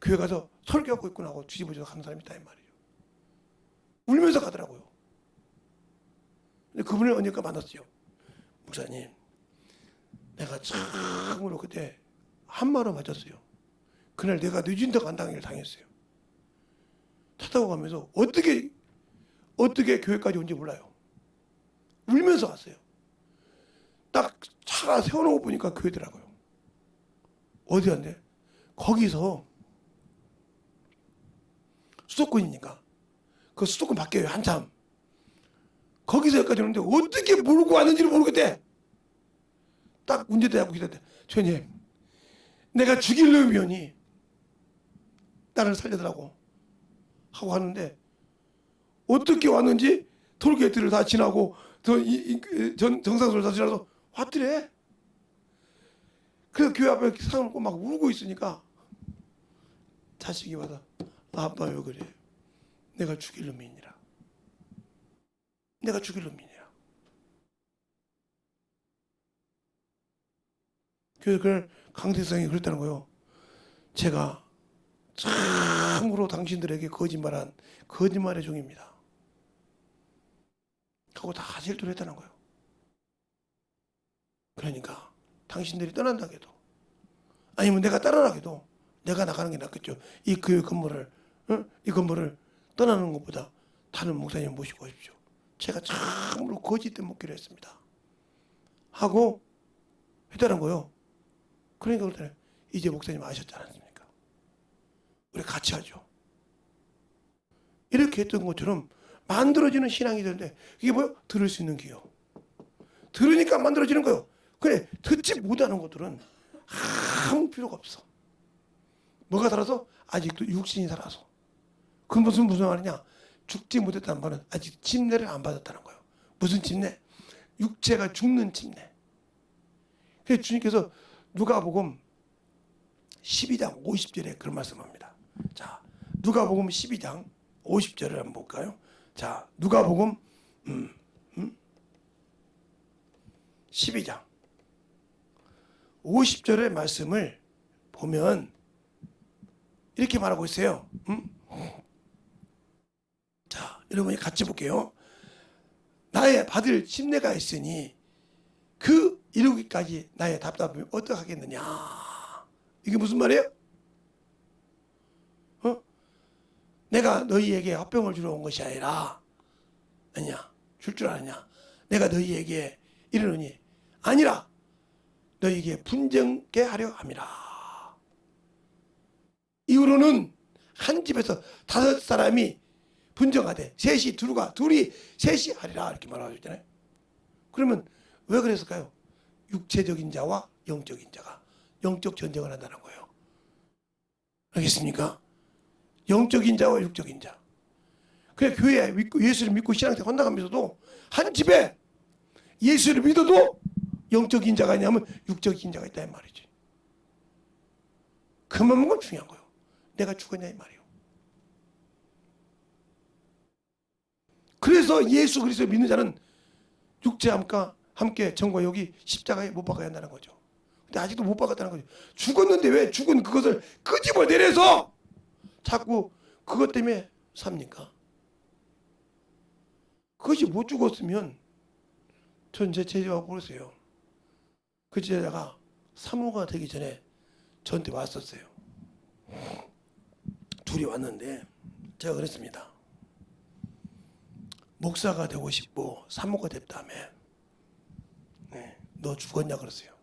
교회 가서 설교하고 있구나 하고 뒤집어져서 가는 사람이 있다 이 말이에요. 울면서 가더라고요. 근데 그분을 언젠가 만났어요. 목사님, 내가 참으로 그때 한마로 맞았어요. 그날 내가 늦은다고 안 당했어요. 차 타고 가면서 어떻게 교회까지 온지 몰라요. 울면서 왔어요. 딱 차가 세워놓고 보니까 교회더라고요. 어디 갔는데 거기서 수도권이니까 그 수도권 바뀌어요 한참. 거기서 여기까지 오는데 어떻게 몰고 왔는지를 모르겠대. 딱 운전대하고 기다렸대. 주님, 내가 죽일 놈이오니 나를 살려달라고 하고 하는데, 어떻게 왔는지 톨게이트를 다 지나고 정상소를 다 지나서 왔더래. 그래서 교회 앞에 사놓고 막 울고 있으니까 자식이 와서, 아빠 왜 그래? 내가 죽일 놈이니라. 내가 죽일 놈이니라. 그래서 그걸 강대성이 그랬다는 거예요. 제가 참으로 당신들에게 거짓말한 거짓말의 종입니다. 하고 다 실토를 했다는 거예요. 그러니까 당신들이 떠난다 해도, 아니면 내가 따라가도 내가 나가는 게 낫겠죠. 이 교회 건물을, 이 건물을 떠나는 것보다 다른 목사님 모시고 오십시오. 제가 참으로 거짓된 먹기로 했습니다. 하고 했다는 거예요. 그러니까 그랬더니 이제 목사님 아셨지 않습니까? 우리 같이 하죠. 이렇게 했던 것처럼 만들어지는 신앙이 되는데, 이게 뭐예요? 들을 수 있는 귀요. 들으니까 만들어지는 거예요. 그래, 듣지 못하는 것들은 아무 필요가 없어. 뭐가 살아서? 아직도 육신이 살아서. 그 무슨 말이냐? 죽지 못했다는 말은 아직 침례를 안 받았다는 거예요. 무슨 침례? 육체가 죽는 침례. 그래서 주님께서 누가복음 12장 50절에 그런 말씀합니다. 자, 누가복음 12장 50절을 한번 볼까요? 자, 누가복음 12장 50절의 말씀을 보면 이렇게 말하고 있어요. 자, 여러분이 같이 볼게요. 나의 받을 침례가 있으니 그 이루기까지 나의 답답함이 어떡하겠느냐. 이게 무슨 말이에요? 내가 너희에게 화평을 주러 온 것이 아니라 아니야. 줄 줄 아느냐. 내가 너희에게 이르노니 아니라 너희에게 분쟁케 하려 함이라. 이후로는 한 집에서 5사람이 분쟁하되 셋이 두루가 둘이 셋이 하리라 이렇게 말하고 있잖아요. 그러면 왜 그랬을까요? 육체적인 자와 영적인 자가 영적 전쟁을 한다는 거예요. 알겠습니까? 영적인 자와 육적인 자. 그래 교회에 예수를 믿고 신앙생활 한다면서도 한 집에 예수를 믿어도 영적인 자가 있냐면 육적인 자가 있다 이 말이지. 그만큼 중요한 거예요. 내가 죽었냐 이 말이에요. 그래서 예수 그리스도를 믿는 자는 육체함과 함께 정과 여기 십자가에 못 박아야 한다는 거죠. 근데 아직도 못 박았다는 거죠. 죽었는데 왜 죽은 그것을 끄집어내려서 자꾸 그것 때문에 삽니까? 그것이 못 죽었으면 전 제 제자가 그랬어요. 그 제자가 사모가 되기 전에 저한테 왔었어요. 둘이 왔는데 제가 그랬습니다. 목사가 되고 싶고 사모가 됐다며. 네, 너 죽었냐 그랬어요.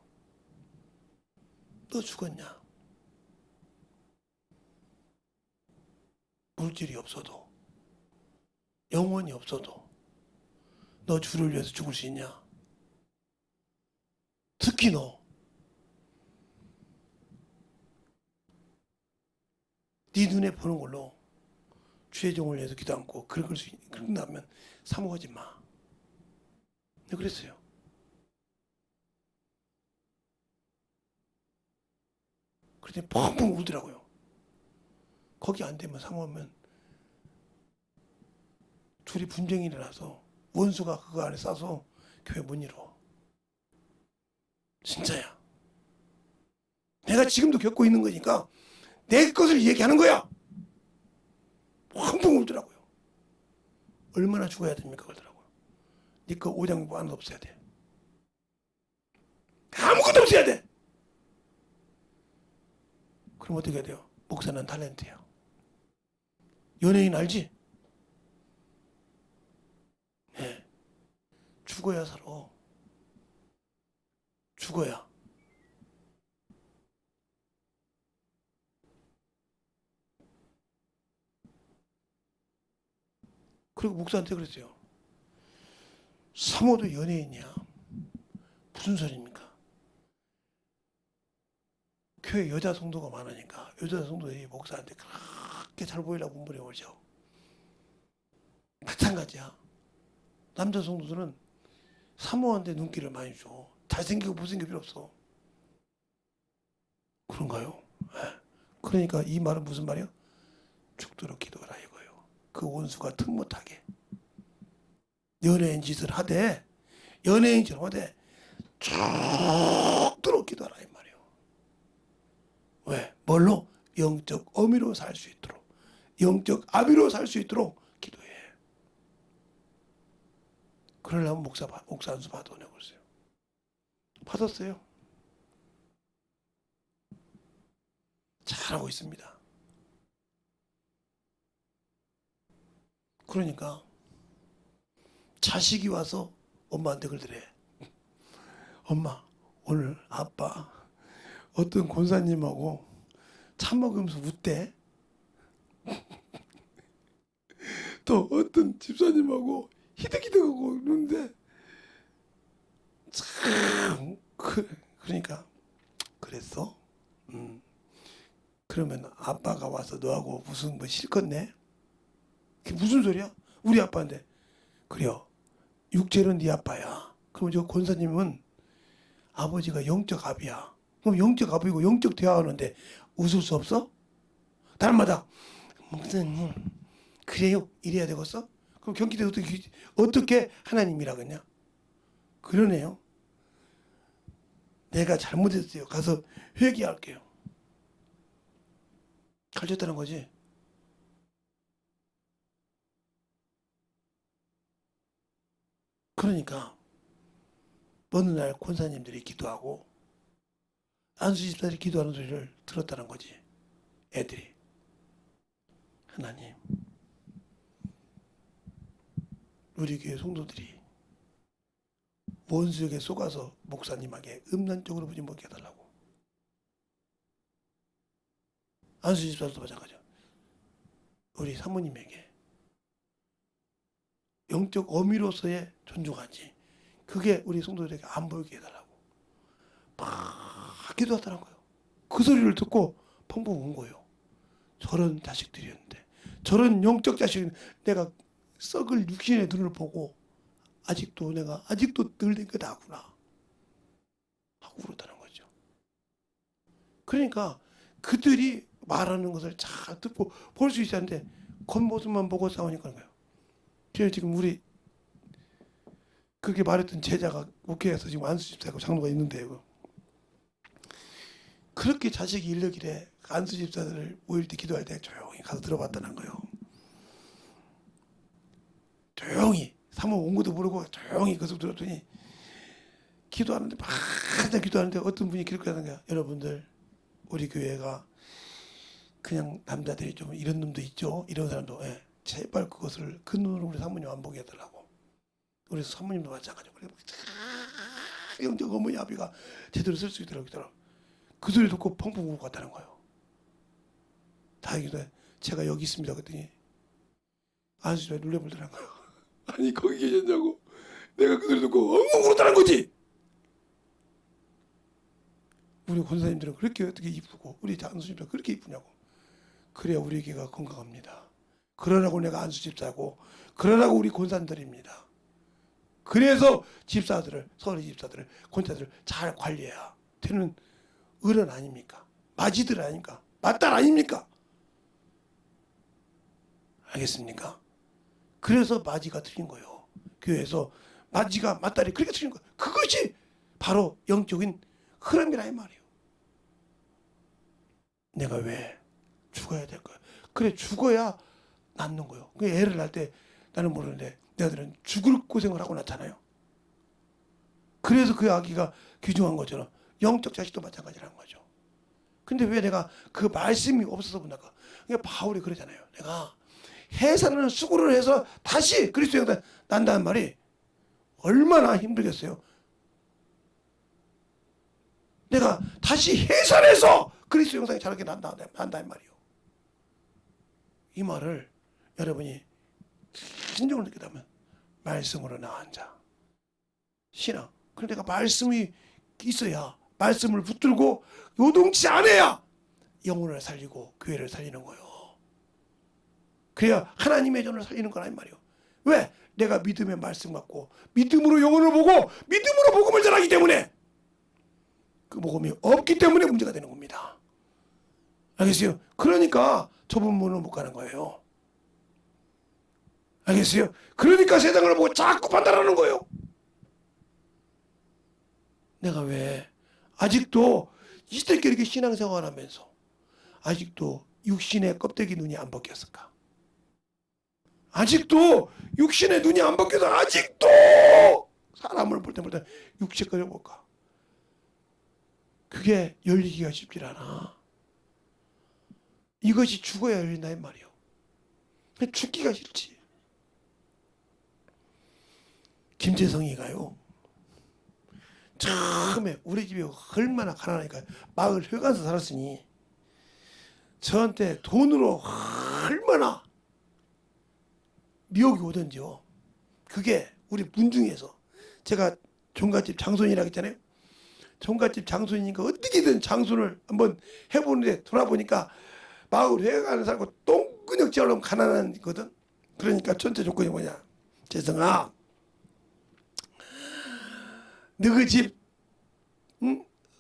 너 죽었냐? 물질이 없어도 영혼이 없어도 너 주를 위해서 죽을 수 있냐? 특히 너 네 눈에 보는 걸로 주의 종을 위해서 기도 않고 그런다면 사모하지 마. 네, 그랬어요. 그랬더니 펑펑 울더라고요. 거기 안 되면 사모하면 둘이 분쟁이 일어나서 원수가 그거 안에 싸서 교회 못 이뤄. 진짜야. 내가 지금도 겪고 있는 거니까 내 것을 얘기하는 거야. 펑펑 울더라고요. 얼마나 죽어야 됩니까? 그러더라고요. 네 거 오장부 하나도 없어야 돼. 아무것도 없어야 돼. 그럼 어떻게 해야 돼요? 목사는 탤런트야. 연예인 알지? 네. 죽어야 살아. 죽어야. 그리고 목사한테 그랬어요. 사모도 연예인이야. 무슨 소리입니까? 교회 여자 성도가 많으니까 여자 성도들이 목사한테 그렇게 잘 보이려고 문부려 오죠. 마찬가지야. 남자 성도들은 사모한테 눈길을 많이 줘. 잘생기고 못생기고 필요 없어. 그런가요? 네. 그러니까 이 말은 무슨 말이야? 죽도록 기도하라 이거예요. 그 원수가 틈 못하게. 연예인 짓을 하되 연예인처럼 하되 죽도록 기도하라 이 말이에요. 왜? 뭘로? 영적 어미로 살 수 있도록, 영적 아비로 살 수 있도록 기도해. 그러려면 목사 한 수 받아오냐고 그랬어요. 받았어요. 잘하고 있습니다. 그러니까 자식이 와서 엄마한테 그러더래. 엄마, 오늘 아빠 어떤 권사님하고 차 먹으면서 웃대. 또 어떤 집사님하고 히득히득하고 그러는데 참 그러니까 그랬어? 그러면 아빠가 와서 너하고 무슨 뭐 실컷 내? 그게 무슨 소리야? 우리 아빠인데. 그래요. 육체는 네 아빠야. 그럼 저 권사님은 아버지가 영적 아비야. 그럼 영적 아비고 영적 대화하는데 웃을 수 없어? 다른마다 목사님 그래요? 이래야 되겠어? 그럼 경기대 어떻게 하나님이라겠냐? 그러네요. 내가 잘못했어요. 가서 회개할게요. 가르쳤다는 거지. 그러니까 어느 날 권사님들이 기도하고 안수 집사들이 기도하는 소리를 들었다는 거지. 애들이. 하나님, 우리 교회 성도들이 원수에게 속아서 목사님에게 음란적으로 보지 못게 해달라고. 안수 집사도 마찬가지죠. 우리 사모님에게 영적 어미로서의 존중하지, 그게 우리 성도들에게 안 보이게 해달라고 막 기도하더란 거예요. 그 소리를 듣고 펑펑 운 거예요. 저런 자식들이었는데, 저런 영적 자식, 내가 썩을 육신의 눈을 보고 아직도 내가 아직도 늙은 게 나구나 하고 그러다는 거죠. 그러니까 그들이 말하는 것을 잘 듣고 볼 수 있었는데 겉모습만 보고 싸우니까 그런 거예요. 그래서 지금 우리 그렇게 말했던 제자가 목회에서 지금 안수 집사하고 장로가 있는데요. 그렇게 자식이 일러길래 안수 집사들을 모일 때 기도할 때 조용히 가서 들어봤다는 거예요. 조용히 사모 온 것도 모르고 조용히 거기서 들었더니 기도하는데 막 기도하는데 어떤 분이 그렇게 하는 거야. 여러분들, 우리 교회가 그냥 남자들이 좀 이런 놈도 있죠. 이런 사람도, 예. 제발 그것을 그 눈으로 우리 사모님 안 보게 해달라고. 우리 사모님도 마찬가지고. 영적 어머니 아비가 제대로 쓸 수 있도록 그 소리 듣고 펑펑 울고 갔다는 거예요. 다행히도 제가 여기 있습니다 그랬더니 안수집에 눌려버리더라는 거예요. 아니 거기 계셨냐고. 내가 그 소리 듣고 엉엉 울었다는 거지. 우리 권사님들은 그렇게 어떻게 이쁘고 우리 안수집사가 그렇게 이쁘냐고. 그래야 우리 교회가 건강합니다. 그러라고 내가 안수집사고, 그러라고 우리 권사님들입니다. 그래서 집사들을, 서울의 집사들을, 권사들을 잘 관리해야 되는 어른 아닙니까? 마지들 아닙니까? 맏딸 아닙니까? 알겠습니까? 그래서 마지가 틀린 거예요. 교회에서 마지가 맏딸이 그렇게 틀린 거예요. 그것이 바로 영적인 흐름이라 이 말이에요. 내가 왜 죽어야 될 거야? 그래, 죽어야 낫는 거예요. 그 애를 낳을 때 나는 모르는데 내 아들은 죽을 고생을 하고 낳잖아요. 그래서 그 아기가 귀중한 것처럼 영적 자식도 마찬가지라는 거죠. 근데 왜 내가 그 말씀이 없어서 못날까? 그러니까 바울이 그러잖아요. 내가 해산하는 수고를 해서 다시 그리스도 형상 난다는 말이 얼마나 힘들겠어요. 내가 다시 해산해서 그리스도 형상이 자라게 난다는 말이에요. 이 말을 여러분이 진정을 느끼다면 말씀으로 나앉아. 신앙. 그런데 내가 말씀이 있어야, 말씀을 붙들고 요동치 않아야 영혼을 살리고 교회를 살리는 거예요. 그래야 하나님의 전을 살리는 거란 말이에요. 왜? 내가 믿음의 말씀 갖고 믿음으로 영혼을 보고 믿음으로 복음을 전하기 때문에, 그 복음이 없기 때문에 문제가 되는 겁니다. 알겠어요? 그러니까 좁은 문을 못 가는 거예요. 알겠어요? 그러니까 세상을 보고 자꾸 판단하는 거예요. 내가 왜 아직도 이때께 이렇게 신앙생활 하면서 아직도 육신의 껍데기 눈이 안 벗겼을까? 아직도 육신의 눈이 안 벗겨서 아직도 사람을 볼 때마다 육체까지 볼까? 그게 열리기가 쉽지 않아. 이것이 죽어야 열린다 이 말이에요. 죽기가 싫지. 김재성이가요, 처음에 우리 집이 얼마나 가난하니까 마을 회관에서 살았으니 저한테 돈으로 얼마나 미혹이 오던지요. 그게 우리 문중에서, 제가 종갓집 장손이라고 했잖아요. 종갓집 장손이니까 어떻게든 장손을 한번 해보는데 돌아보니까 마을 회관에 살고 똥근육질로 가난한 거든. 그러니까 전체 조건이 뭐냐? 재성아, 너희 집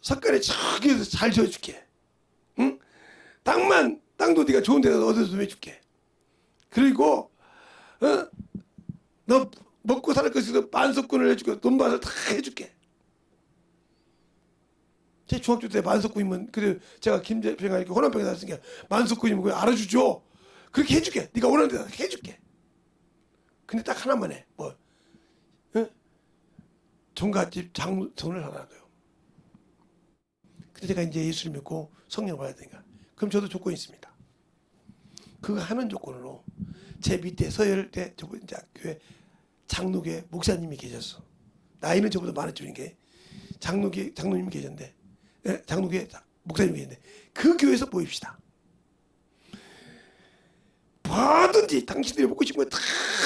석가래 저기서 잘 지어줄게. 응? 땅도 네가 좋은 데서 얻어서 좀 해줄게. 그리고 너 먹고 살 것에서 만석군을 해주고 돈밭을 다 해줄게. 제 중학교 때 만석군이면, 그래 제가 김제평가 이렇게 호남병에 살았으니까 만석군이면 그걸 알아주죠. 그렇게 해줄게. 네가 원하는 데다 해줄게. 근데 딱 하나만 해. 뭐 종갓집 장손을 하라는 거예요. 근데 제가 이제 예수를 믿고 성령을 받아야 되니까, 그럼 저도 조건이 있습니다. 그거 하는 조건으로 제 밑에 서열대 교회 장로교회 목사님이 계셨어. 나이는 저보다 많았죠. 게 장로님이 계셨는데, 예, 장로교회 목사님이 계셨는데 그 교회에서 모입시다. 뭐든지 당신들이 먹고 싶은 거 다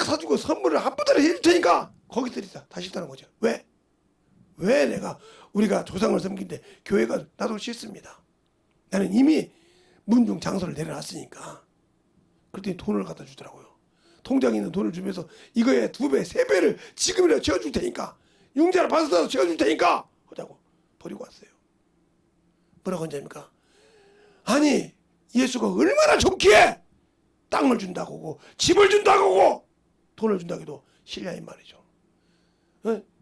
사주고 선물을 한 번에 해줄 테니까 거기 들이다. 다 싫다는 거죠. 왜? 왜 우리가 조상을 섬기는데 교회가 나도 싫습니다. 나는 이미 문중 장소를 내려놨으니까. 그랬더니 돈을 갖다 주더라고요. 통장에 있는 돈을 주면서 이거에 2배, 3배를 지금이라도 채워줄 테니까, 융자를 받아서 채워줄 테니까 하자고 버리고 왔어요. 뭐라고 한자입니까? 아니, 예수가 얼마나 좋기에 땅을 준다고 하고 집을 준다고 하고 돈을 준다고 해도 실례인 말이죠.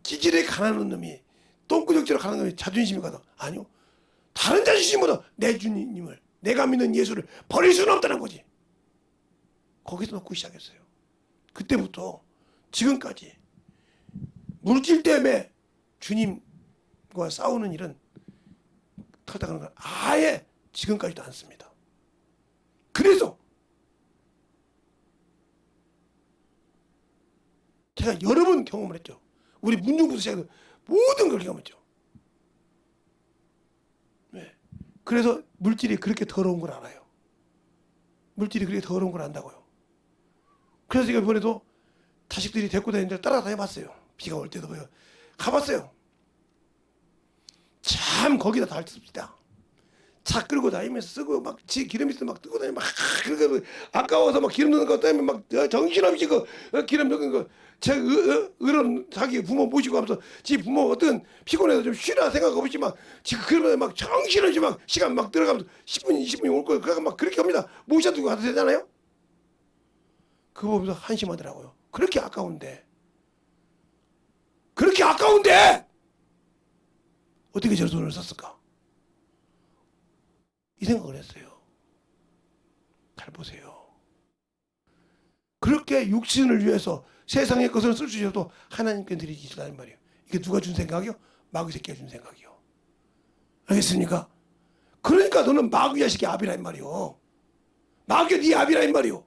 지질에 가난한 놈이, 똥구적지로 가난한 놈이 자존심이 가다. 아니요. 다른 자존심보다 내 주님을, 내가 믿는 예수를 버릴 수는 없다는 거지. 거기서 놓고 시작했어요. 그때부터 지금까지 물질 때문에 주님과 싸우는 일은 털다가는 건 아예 지금까지도 않습니다. 그래서 제가 여러 번 경험을 했죠. 우리 문중부터 시작해서 모든 걸 경험했죠. 네. 그래서 물질이 그렇게 더러운 걸 알아요. 물질이 그렇게 더러운 걸 안다고요. 그래서 제가 이번에도 자식들이 데리고 다니는 데를 따라다녀봤어요. 비가 올 때도 보여. 가봤어요. 참 거기다 닳습니다. 차 끌고 다니면서 쓰고 막 지 기름 있으면 막 뜨고 다니면 막 그러니까 아까워서 막 기름 넣는 것 때문에 막 정신없이 그 기름 넣는 거 제 어른 자기 부모 모시고 하면서 지 부모 어떤 피곤해서 좀 쉬라 생각 없이 막 지금 그러면 막 정신없이 막 시간 막 들어가면서 10분 20분이 올 거예요. 그러니까 막 그렇게 합니다. 모셔두고 가도 되잖아요. 그거 보면서 한심하더라고요. 그렇게 아까운데 어떻게 저 돈을 썼을까? 이 생각을 했어요. 잘 보세요. 그렇게 육신을 위해서 세상의 것을 쓸 수 있어도 하나님께 드리시라는 말이에요. 이게 누가 준 생각이요? 마귀 새끼가 준 생각이요. 알겠습니까? 그러니까 너는 마귀 자식이 아비라는 말이요. 마귀가 네 아비라는 말이요.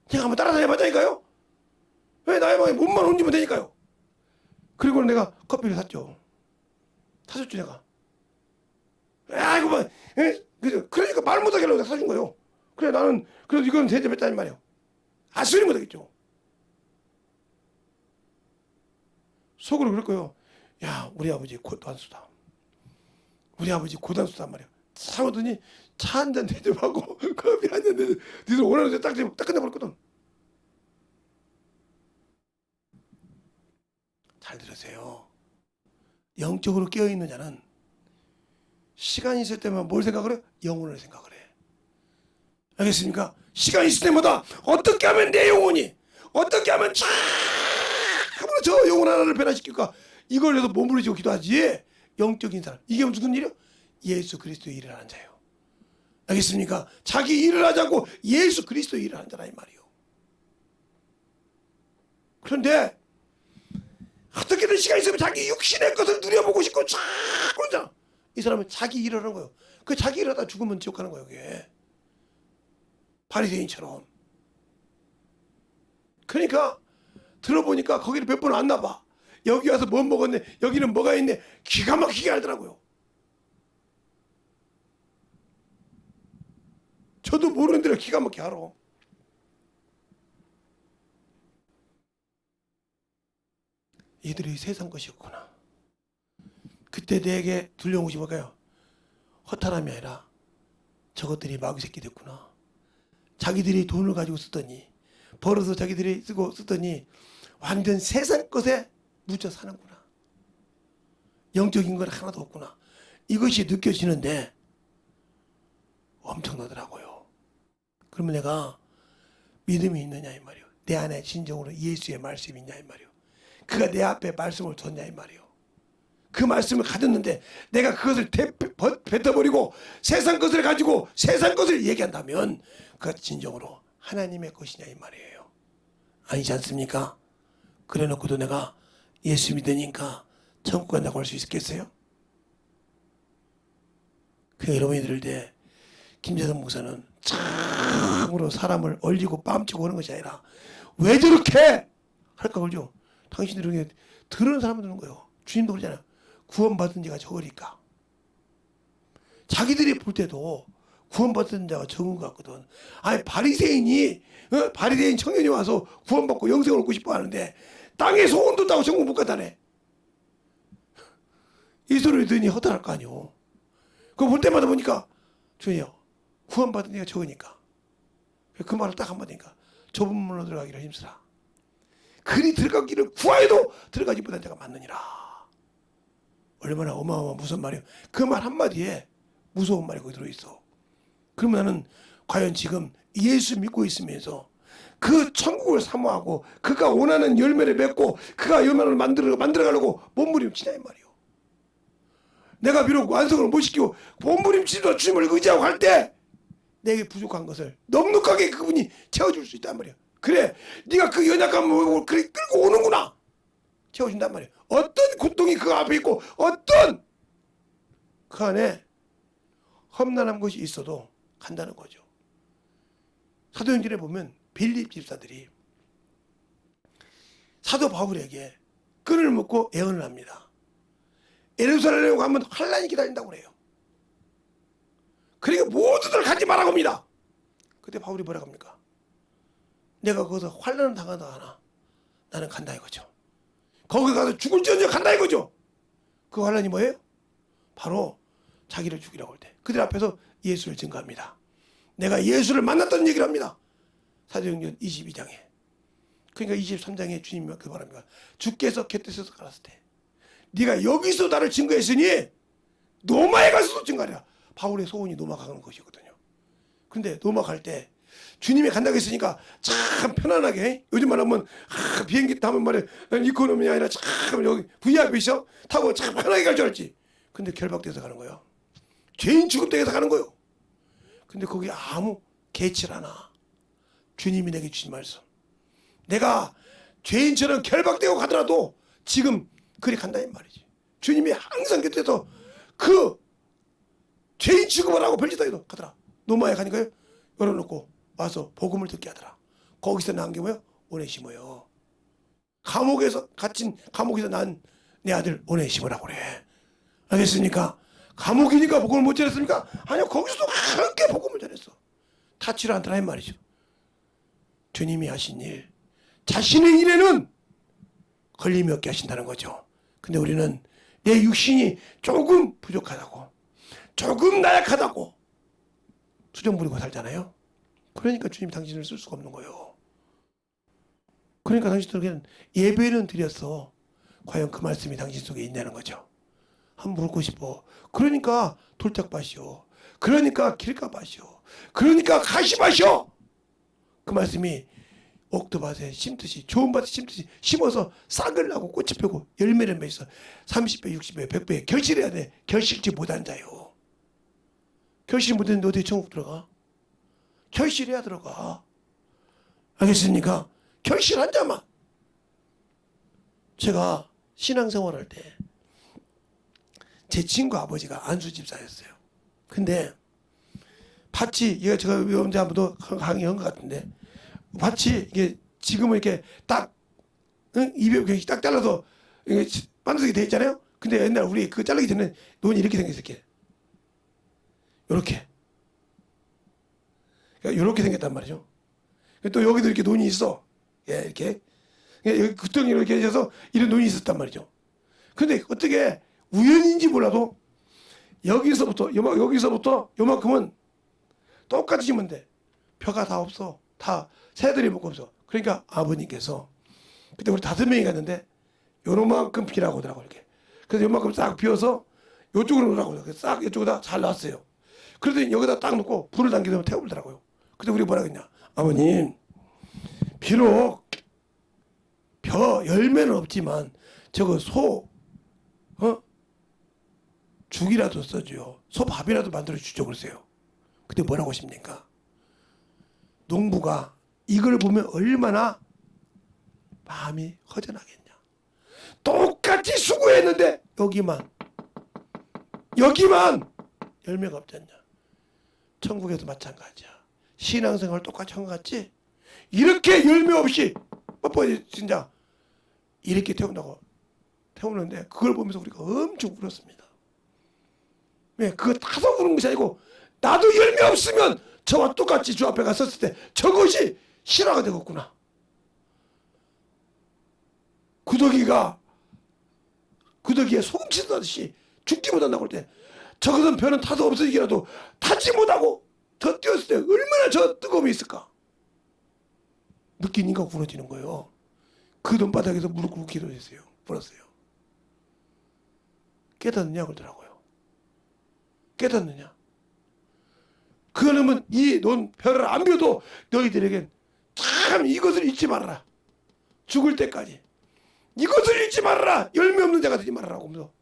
제가 한번 따라다녀 봤다니까요. 왜 나의 마음에 몸만 옮기면 되니까요. 그리고 내가 커피를 샀죠. 사줬죠 내가. 아이고 뭐, 그러니까 말 못하게 하려고 내가 사준 거예요. 그래 나는 그래도 이건 대접했다는 말이에요. 소리 못하겠죠. 속으로 그럴 거예요. 야 우리 아버지 고단수다. 우리 아버지 고단수단 말이야. 사오더니 차 한 잔 대접하고 커피 한 잔 대접. 니들 원하는 대로 딱 끝내버렸거든. 잘 들으세요. 영적으로 깨어있는 자는 시간이 있을 때만 뭘 생각을 해? 영혼을 생각을 해. 알겠습니까? 시간이 있을 때마다 어떻게 하면 내 영혼이, 어떻게 하면 참으로 저 영혼 하나를 변화시킬까, 이걸 해서 몸부림치고 기도하지. 영적인 사람, 이게 무슨 일이요? 예수 그리스도의 일을 하는 자예요. 알겠습니까? 자기 일을 하자고 예수 그리스도의 일을 하는 자라 이 말이요. 그런데 어떻게든 시간 있으면 자기 육신의 것을 누려보고 싶고 자꾸 하잖아. 이 사람은 자기 일을 하는 거예요. 그 자기 일을 하다 죽으면 지옥 가는 거예요. 이게 바리새인처럼. 그러니까 들어보니까 거기를 몇 번 왔나 봐. 여기 와서 뭐 먹었네, 여기는 뭐가 있네, 기가 막히게 알더라고요. 저도 모르는 대로 기가 막히게 알아. 이들이 세상 것이었구나. 그때 내게 들려온 것이 뭘까요? 허탈함이 아니라 저것들이 마귀 새끼 됐구나. 자기들이 돈을 가지고 쓰더니, 벌어서 자기들이 쓰고 쓰더니 완전 세상 것에 묻혀 사는구나. 영적인 건 하나도 없구나. 이것이 느껴지는데 엄청나더라고요. 그러면 내가 믿음이 있느냐 이 말이요. 내 안에 진정으로 예수의 말씀이 있냐 이 말이요. 그가 내 앞에 말씀을 뒀냐 이 말이요. 그 말씀을 가졌는데 내가 그것을 뱉어버리고 세상 것을 가지고 세상 것을 얘기한다면 그가 진정으로 하나님의 것이냐 이 말이에요. 아니지 않습니까? 그래놓고도 내가 예수 믿으니까 천국 간다고 할 수 있겠어요? 그 여러분이 들을 때 김재성 목사는 참으로 사람을 얼리고 뺨치고 하는 것이 아니라 왜 저렇게 할까 그러죠. 당신들이 그렇게 들은 사람은 드는 거예요. 주님도 그러잖아요. 구원받은 자가 적으니까. 자기들이 볼 때도 구원받은 자가 적은 것 같거든. 아니 바리새인이 바리새인 청년이 와서 구원받고 영생을 얻고 싶어 하는데 땅에 소원 뒀다고 천국 못 갔다네. 이 소리를 듣니 허탈할 거 아니오. 그거 볼 때마다 보니까 주님이요, 구원받은 자가 적으니까 그 말을 딱 한마디니까 좁은 문으로 들어가기를 힘쓰라. 그리 들어가기를 구하여도 들어가지 못한 자가 많느니라. 얼마나 어마어마한 무슨 말이에요. 그 말 한마디에 무서운 말이 거기 들어있어. 그러면 나는 과연 지금 예수 믿고 있으면서 그 천국을 사모하고 그가 원하는 열매를 맺고 그가 열매를 만들어가려고 몸부림치냐 이 말이요. 내가 비록 완성을 못 시키고 몸부림치도 주님을 의지하고 할 때 내게 부족한 것을 넉넉하게 그분이 채워줄 수 있단 말이야. 그래, 네가 그 연약함을 그래 끌고 오는구나. 채워준단 말이야. 어떤 고통이 그 앞에 있고 어떤 그 안에 험난한 것이 있어도 간다는 거죠. 사도행전에 보면 빌립 집사들이 사도 바울에게 끈을 묶고 애언을 합니다. 예루살렘에 가면 환란이 기다린다고 그래요. 그러니까 모두들 가지 말라고 합니다. 그때 바울이 뭐라고 합니까? 내가 거기서 환란을 당한다 하나 나는 간다 이거죠. 거기 가서 죽을지언정 간다 이거죠. 그 환란이 뭐예요? 바로 자기를 죽이라고 할 때 그들 앞에서 예수를 증거합니다. 내가 예수를 만났다는 얘기를 합니다. 사도행전 22장에. 그러니까 23장에 주님이 그 말합니다. 주께서 곁에서 가랐을 때 네가 여기서 나를 증거했으니 노마에 가서도 증거하리라. 바울의 소원이 노마 가는 것이거든요. 그런데 노마 갈 때 주님이 간다고 했으니까 참 편안하게, 요즘 말하면 비행기 타면 말이야 이코노미 아니라 참 여기 VIP셔 타고 참 편하게 갈 줄 알았지. 근데 결박돼서 가는 거예요. 죄인 취급돼서 가는 거예요. 근데 거기 아무 개칠 않아. 주님이 내게 주신 말씀. 내가 죄인처럼 결박되고 가더라도 지금 그리 간다 이 말이지. 주님이 항상 곁에서 그 죄인 취급을 하고 별짓 하기도 가더라. 노마에 가니까요. 열어놓고 와서 복음을 듣게 하더라. 거기서 난 게 뭐예요? 오네시모요. 감옥에서 갇힌 감옥에서 난 내 아들 오네시모라고 그래. 알겠습니까? 감옥이니까 복음을 못 전했습니까? 아니요, 거기서도 함께 복음을 전했어. 닿지를 않더라 이 말이죠. 주님이 하신 일, 자신의 일에는 걸림이 없게 하신다는 거죠. 근데 우리는 내 육신이 조금 부족하다고, 조금 나약하다고 투정 부리고 살잖아요. 그러니까 주님이 당신을 쓸 수가 없는 거예요. 그러니까 당신들에게는 예배는 드렸어. 과연 그 말씀이 당신 속에 있냐는 거죠. 한번 묻고 싶어. 그러니까 돌짝밭이요. 그러니까 길가밭이요. 그러니까 가시밭이요. 그 말씀이 옥토밭에 심듯이, 좋은 밭에 심듯이 심어서 싹을 나고 꽃이 펴고 열매를 맺어서 30배, 60배, 100배 결실해야 돼. 결실지 못한 자요. 결실 못했는데 어떻게 천국 들어가? 결실해야 들어가. 알겠습니까? 결실한 자만. 제가 신앙생활할 때 제 친구 아버지가 안수 집사였어요. 근데 밭이, 이거 제가 언제 한번도 강의한 것 같은데, 밭이 이게 지금은 이렇게 딱 200개씩 딱 잘라서 이게 반듯하게 돼 있잖아요. 근데 옛날 우리 그 자르기 전에 논이 이렇게 생겼어. 이렇게 이렇게 생겼단 말이죠. 또 여기도 이렇게 논이 있어. 예, 이렇게 여기 구덩이 이렇게 해서 이런 논이 있었단 말이죠. 근데 어떻게 우연인지 몰라도 여기서부터 요만큼은 똑같이 심으면 돼. 벼가 다 없어. 다 새들이 먹고 없어. 그러니까 아버님께서 그때 우리 5명이 갔는데 요만큼 비라고 하더라고 이렇게. 그래서 요만큼 싹 비워서 요쪽으로 놓으라고 그래서 싹 이쪽에다 잘 놨어요. 그러더니 여기다 딱 놓고 불을 당기면 태워보더라고요. 근데 우리 뭐라 그랬냐? 아버님, 비록 벼 열매는 없지만 저거 소 죽이라도 써줘요. 소 밥이라도 만들어 주죠. 그러세요. 근데 뭐라고 하십니까? 농부가 이걸 보면 얼마나 마음이 허전하겠냐. 똑같이 수고했는데 여기만 열매가 없지 않냐. 천국에도 마찬가지야. 신앙생활 똑같이 한 것 같지? 이렇게 열매 없이 뻣뻣이 진짜 이렇게 태우는데 그걸 보면서 우리가 엄청 울었습니다. 왜? 그거 타서 우는 것이 아니고 나도 열매 없으면 저와 똑같이 주 앞에 갔었을 때 저것이 실화가 되겠구나. 구더기에 소금 치듯이 죽지 못한다고 할 때 저것은 별은 타도 없어지기라도 타지 못하고 저 뛰었을 때 얼마나 저 뜨거움이 있을까. 느끼니까 울어지는 거예요. 그 돈바닥에서 무릎 꿇고 기도했어요. 불었어요. 깨닫느냐 그러더라고요. 깨닫느냐. 그러면 이 별을 안 벼도 너희들에겐 참 이것을 잊지 말아라. 죽을 때까지 이것을 잊지 말아라. 열매 없는 자가 되지 말아라고 하면서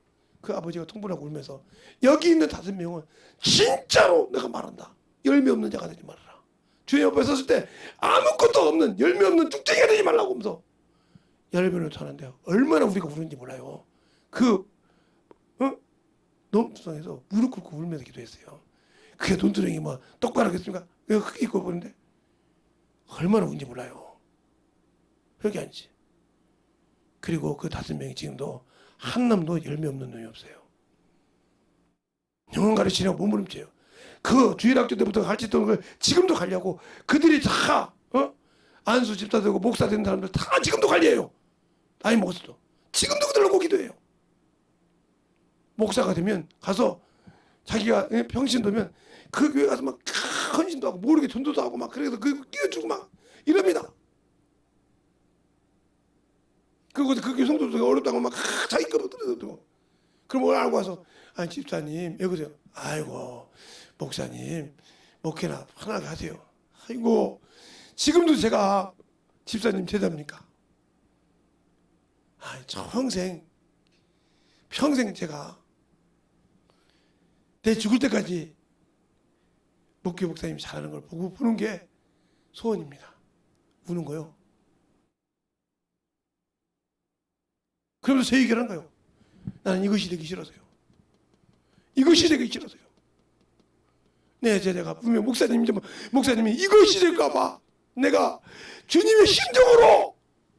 그 아버지가 통분하고 울면서 여기 있는 5명은 진짜로 내가 말한다. 열매 없는 자가 되지 말아라. 주님 옆에 섰을 때 아무것도 없는 열매 없는 쭉쟁이가 되지 말라고 하면서 열매를 전하는데요. 얼마나 우리가 우는지 몰라요. 논두렁에서 무릎 꿇고 울면서 기도했어요. 그게 논두렁이 뭐 똑바로 하겠습니까? 내가 크게 입고 보는데 얼마나 운지 몰라요. 여기 아니지. 그리고 그 5명이 지금도 한 놈도 열매 없는 놈이 없어요. 영혼 가르치려고 몸부림쳐요. 그 주일학교 때부터 가르쳤던 걸 지금도 관리하고 그들이 다 안수 집사 되고 목사 된 사람들 다 지금도 관리해요. 나이 먹었어도 지금도 그들로 기도해요. 목사가 되면 가서 자기가 병신 되면 그 교회 가서 막 헌신도 하고 모르게 전도도 하고 막 그래서 그 끼워주고 막 이럽니다. 그리고 그 교회 성도들이 어렵다고 막 자기 거로 들어도 그럼 뭘 알고 와서 아니 집사님 여기세요. 아이고 목사님 목회나 편하게 하세요. 아이고 지금도 제가 집사님 제자입니까? 아니 평생 제가 내 죽을 때까지 목회 목사님이 잘하는 걸 보고 보는 게 소원입니다. 우는 거요. 그러면서 제 얘기를 하는 거예요. 나는 이것이 되기 싫어서요. 이것이 되기 싫어서요. 내 제자가 분명 목사님이 이것이 될까봐 내가 주님의 심정으로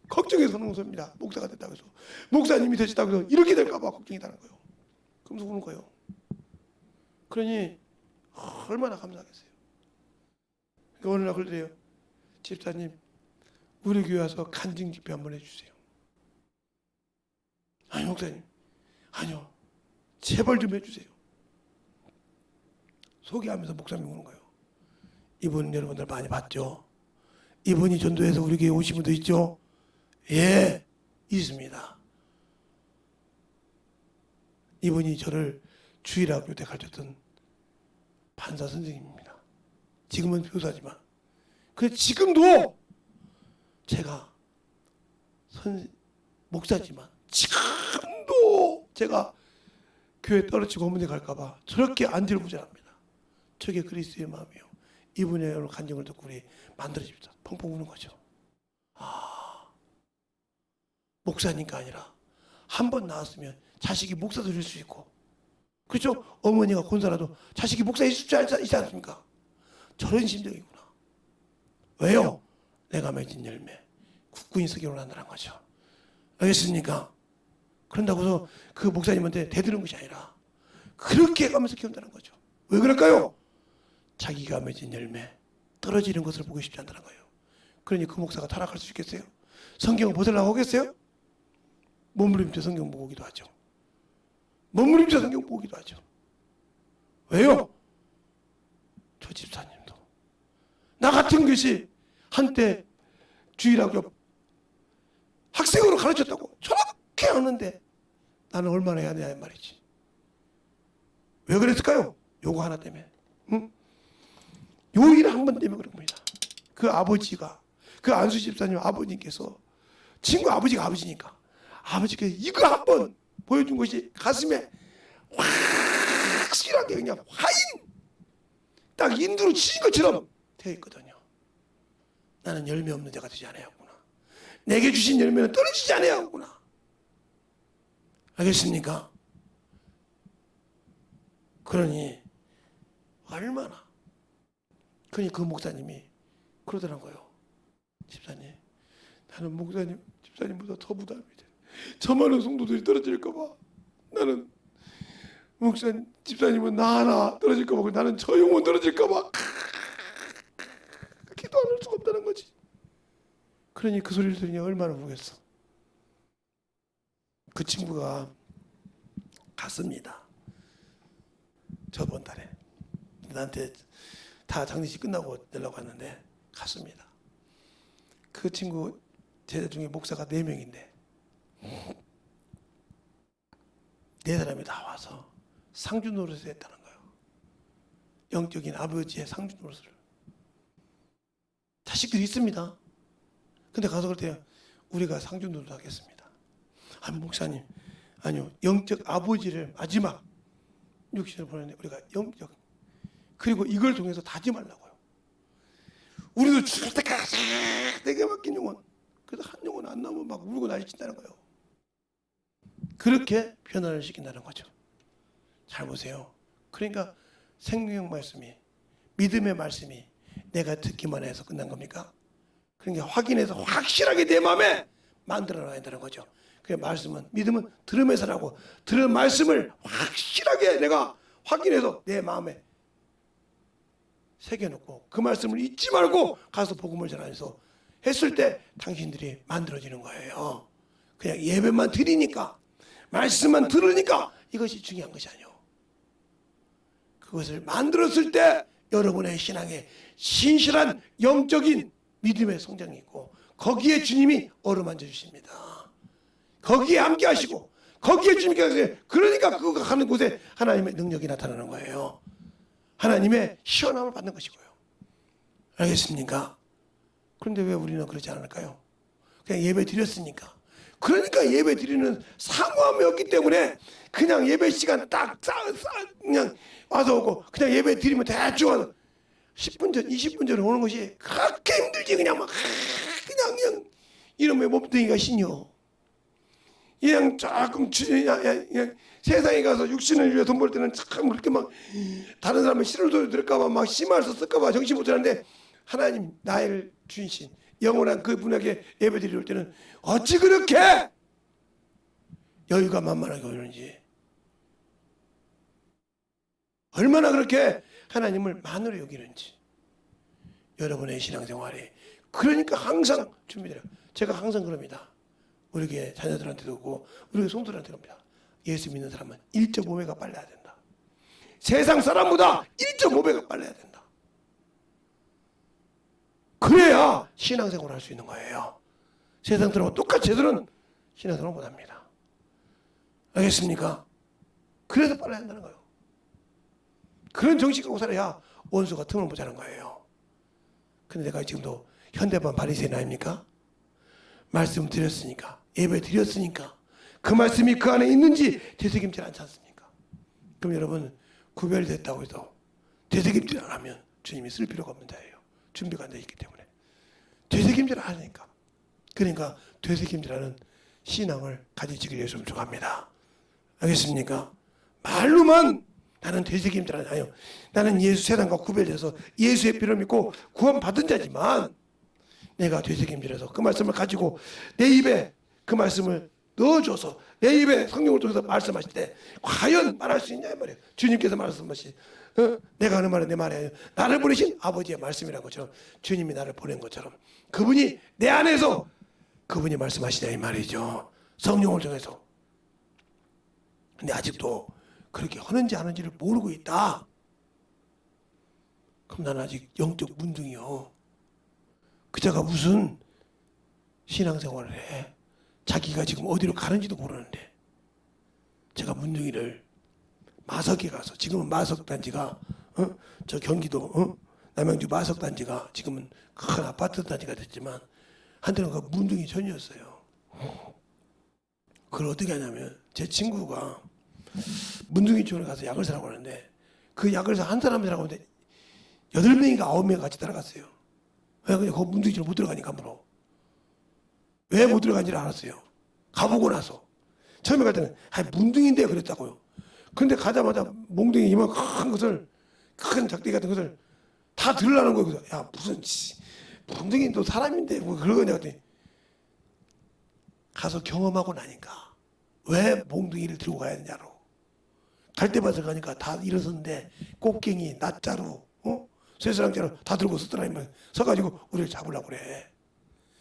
걱정해서 하는 것입니다. 목사가 됐다고 해서 목사님이 되셨다고 해서 이렇게 될까봐 걱정이라는 거예요. 그러면서 우는 거예요. 그러니 얼마나 감사하겠어요. 그러니까 어느 날 그러래요. 집사님 우리 교회 와서 간증 집회 한번 해주세요. 아니 목사님 아니요 제발 좀 해주세요. 소개하면서 목사님이 오는 거예요. 이분 여러분들 많이 봤죠? 이분이 전도해서 우리 교회 오신 분도 있죠? 예 있습니다. 이분이 저를 주일학교 때 가르쳤던 판사 선생님입니다. 지금은 교사지만 그래 지금도 제가 목사지만 지금도 제가 교회 떨어지고 어머니 갈까봐 저렇게 안절부절합니다. 저게 그리스도의 마음이에요. 이분의 오늘 간증을 듣고 우리 만들어집시다. 펑펑 우는 거죠. 목사니까 아니라 한 번 나왔으면 자식이 목사 될 수 있고 그렇죠? 어머니가 권사라도 자식이 목사 있을 줄 있지 않습니까? 저런 심정이구나. 왜요? 내가 맺은 열매 국군이 서기로 난다는 거죠. 알겠습니까? 그런다고 해서 그 목사님한테 대드는 것이 아니라 그렇게 해가면서 키운다는 거죠. 왜 그럴까요? 자기가 맺은 열매 떨어지는 것을 보고 싶지 않다는 거예요. 그러니 그 목사가 타락할 수 있겠어요? 성경을 벗으려고 하겠어요? 몸부림쳐 성경 보고 오기도 하죠. 몸부림쳐 성경 보고 오기도 하죠. 왜요? 저 집사님도 나 같은 것이 한때 주일학교 학생으로 가르쳤다고 저렇게 하는데 나는 얼마나 해야 되냐 말이지. 왜 그랬을까요? 요거 하나 때문에. 응? 요 일 한 번 때문에 그런 겁니다. 그 아버지가 그 안수 집사님 아버님께서 친구 아버지가 아버지니까 아버지께서 이거 한 번 보여준 것이 가슴에 확실하게 그냥 화인 딱 인두로 치신 것처럼 되어 있거든요. 나는 열매 없는 자가 되지 않아야겠구나. 내게 주신 열매는 떨어지지 않아야겠구나. 알겠습니까? 그러니 얼마나 그러니 그 목사님이 그러더라고요. 집사님, 나는 집사님보다 더 부담이 돼. 저 많은 성도들이 떨어질까 봐. 나는 집사님은 나 하나 떨어질까 봐. 나는 저 영혼 떨어질까 봐. 기도 안 할 수가 없다는 거지. 그러니 그 소리를 들으니 얼마나 보겠어. 그 친구가 갔습니다. 저번 달에 나한테 다 장례식 끝나고 연락 왔는데 갔습니다. 그 친구 제자 중에 목사가 4명인데 4사람이 다 와서 상주 노릇을 했다는 거예요. 영적인 아버지의 상주 노릇을. 자식들이 있습니다. 근데 가서 그랬대요. 우리가 상주 노릇 하겠습니다. 아니 목사님, 아니요, 영적 아버지를 마지막 육신을 보내는 우리가 영적, 그리고 이걸 통해서 다짐하려고요. 우리도 죽을 때까지 내게 맡긴 영혼, 그래서 한 영혼 안 나오면 막 울고 난리친다는 거예요. 그렇게 변화를 시킨다는 거죠. 잘 보세요. 그러니까 생명의 말씀이, 믿음의 말씀이 내가 듣기만 해서 끝난 겁니까? 그러니까 확인해서 확실하게 내 마음에 만들어놔야 된다는 거죠. 그 말씀은, 믿음은 들으면서라고, 들은 말씀을 확실하게 내가 확인해서 내 마음에 새겨놓고 그 말씀을 잊지 말고 가서 복음을 전하면서 했을 때 당신들이 만들어지는 거예요. 그냥 예배만 드리니까, 말씀만 들으니까 이것이 중요한 것이 아니에요. 그것을 만들었을 때 여러분의 신앙에 신실한 영적인 믿음의 성장이 있고, 거기에 주님이 어루만져 주십니다. 거기에 함께 하시고, 거기에 주님께 하세요. 그러니까 그거 가는 곳에 하나님의 능력이 나타나는 거예요. 하나님의 시원함을 받는 것이고요. 알겠습니까? 그런데 왜 우리는 그러지 않을까요? 그냥 예배 드렸으니까. 그러니까 예배 드리는 사모함이 없기 때문에 그냥 예배 시간 딱 그냥 와서 오고, 그냥 예배 드리면 대충 와서 10분 전, 20분 전에 오는 것이 그렇게 힘들지. 그냥 막 그냥 이놈의 몸뚱이가 신이요. 그냥 조금 그냥 세상에 가서 육신을 위해 돈 벌 때는 참 그렇게 막 다른 사람의 싫어도 들을까봐 막 심할서 쓸까봐 정신 못 차리는데, 하나님 나를 주신 영원한 그분에게 예배 드릴 때는 어찌 그렇게 여유가 만만하게 오는지, 얼마나 그렇게 하나님을 만으로 여기는지, 여러분의 신앙생활에. 그러니까 항상 준비되라. 제가 항상 그럽니다. 우리 교회 자녀들한테도 그렇고 우리 교회 성도들한테도 그럽니다. 예수 믿는 사람은 1.5배가 빨라야 된다. 세상 사람보다 1.5배가 빨라야 된다. 그래야 신앙생활을 할 수 있는 거예요. 세상 사람과 똑같이 쟤들은 신앙생활을 못합니다. 알겠습니까? 그래서 빨라야 한다는 거예요. 그런 정신 갖고 살아야 원수가 틈을 못 자는 거예요. 근데 내가 지금도 현대판 바리새인 아닙니까? 말씀 드렸으니까, 예배 드렸으니까 그 말씀이 그 안에 있는지 되새김질 않지 않습니까? 그럼 여러분, 구별됐다고 해도 되새김질 안 하면 주님이 쓸 필요가 없는 자예요. 준비가 안 되어 있기 때문에. 되새김질 안 하니까. 그러니까 되새김질하는 신앙을 가지시길 예수 축원합니다. 알겠습니까? 말로만 나는 되새김질 안 해요. 나는 예수, 세상과 구별돼서 예수의 피를 믿고 구원받은 자지만, 내가 되새김질해서 그 말씀을 가지고 내 입에 그 말씀을 넣어줘서 내 입에 성령을 통해서 말씀하실 때 과연 말할 수 있냐 이 말이에요. 주님께서 말씀하신 내가 하는 말은 내 말이 아니에요. 나를 보내신 아버지의 말씀이라는 것처럼, 주님이 나를 보낸 것처럼 그분이 내 안에서 그분이 말씀하시냐 이 말이죠. 성령을 통해서. 근데 아직도 그렇게 하는지 안 하는지를 모르고 있다. 그럼 나는 아직 영적 문둥이요. 그자가 무슨 신앙생활을 해? 자기가 지금 어디로 가는지도 모르는데. 제가 문둥이를 마석에 가서, 지금은 마석단지가 저 경기도 남양주 마석단지가 지금은 큰 아파트 단지가 됐지만 한때는 그 문둥이 전이었어요. 그걸 어떻게 하냐면, 제 친구가 문둥이 쪽에 가서 약을 사라고 하는데, 그 약을 사 한 사람이 사라고 하는데 8명인가 9명 같이 따라갔어요. 왜? 그냥 거기 문둥이처럼 못 들어가니까. 함부로. 왜 못 들어간지를 알았어요. 가보고 나서. 처음에 갈 때는 문둥이인데 그랬다고요. 근데 가자마자 몽둥이 이만한 것을, 큰 작대기 같은 것을 다 들으려는 거예요. 그래서 야 무슨 몽둥이도 사람인데 뭐 그런 거냐 그랬더니 가서 경험하고 나니까 왜 몽둥이를 들고 가야 되냐로 갈대밭을 가니까 다 일어섰는데 꽃갱이, 낫자루, 쇠사랑자루 다 들고 서더라 이 말. 서가지고 우리를 잡으려고 그래.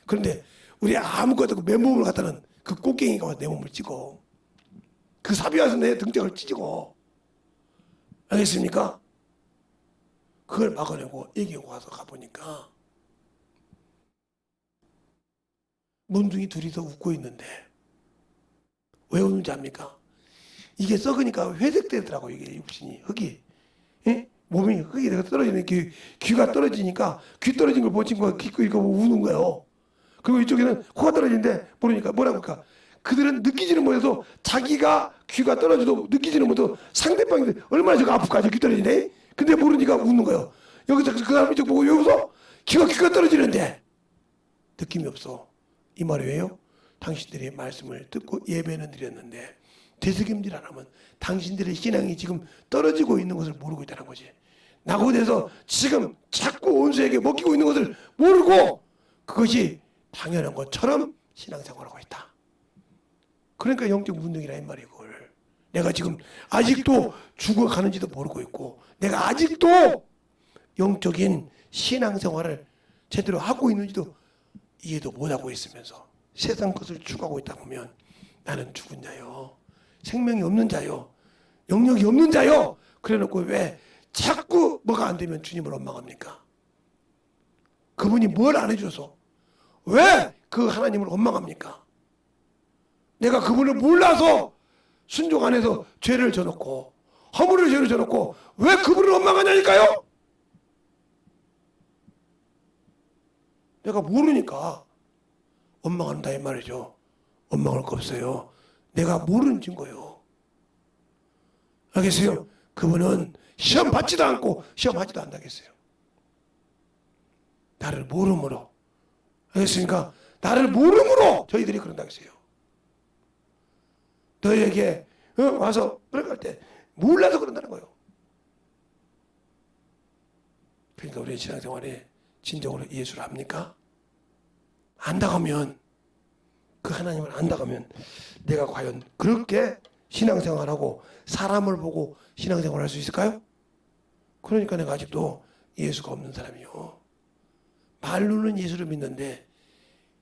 그런데 우리 아무것도 없고 맨몸을 갖다는 그 꽃갱이가 와서 내 몸을 찌고 그 삽이 와서 내 등짝을 찢고 알겠습니까? 그걸 막아내고 얘기하고 와서 가보니까 몽둥이 둘이서 웃고 있는데 왜 웃는지 압니까? 이게 썩으니까 회색되더라고 이게 육신이 흙이 몸이 흙이 떨어지는 귀가 떨어지니까 귀 떨어진 걸 본 친구가 이거 우는 거예요. 그리고 이쪽에는 코가 떨어지는데 모르니까 뭐라고 할까? 그들은 느끼지는 못해서 자기가 귀가 떨어져도 느끼지는 못해서 상대방이 얼마나 저거 아플까 귀 떨어지네. 근데 모르니까 웃는 거예요. 여기서 그 사람 이쪽 보고 왜 웃어? 귀가 떨어지는데 느낌이 없어. 이 말이 왜요? 당신들의 말씀을 듣고 예배는 드렸는데 되새김질 안 하면 당신들의 신앙이 지금 떨어지고 있는 것을 모르고 있다는 거지. 낙오돼서 지금 자꾸 온수에게 먹히고 있는 것을 모르고 그것이 당연한 것처럼 신앙생활하고 있다. 그러니까 영적 문둥이라 이 말이야 그걸. 내가 지금 아직도 죽어가는지도 모르고 있고 내가 아직도 영적인 신앙생활을 제대로 하고 있는지도 이해도 못하고 있으면서 세상 것을 추구하고 있다 보면 나는 죽은 자요. 생명이 없는 자요. 영역이 없는 자요. 그래놓고 왜 자꾸 뭐가 안 되면 주님을 원망합니까? 그분이 뭘 안 해줘서 왜 그 하나님을 원망합니까? 내가 그분을 몰라서 순종 안 해서 죄를 져놓고 허물을 죄를 져놓고 왜 그분을 원망하냐니까요? 내가 모르니까 원망한다 이 말이죠. 원망할 거 없어요. 내가 모르는 증거예요. 알겠어요? 그분은 시험 받지도 않고 시험하지도 않다겠어요. 나를 모름으로. 알겠습니까? 나를 모름으로 저희들이 그런다겠어요. 너에게 와서 그럴 때 몰라서 그런다는 거예요. 그러니까 우리 신앙생활에 진정으로 예수를 압니까? 안다가면 그 하나님을 안다가면 내가 과연 그렇게 신앙생활하고 사람을 보고 신앙생활할 수 있을까요? 그러니까 내가 아직도 예수가 없는 사람이요. 말로는 예수를 믿는데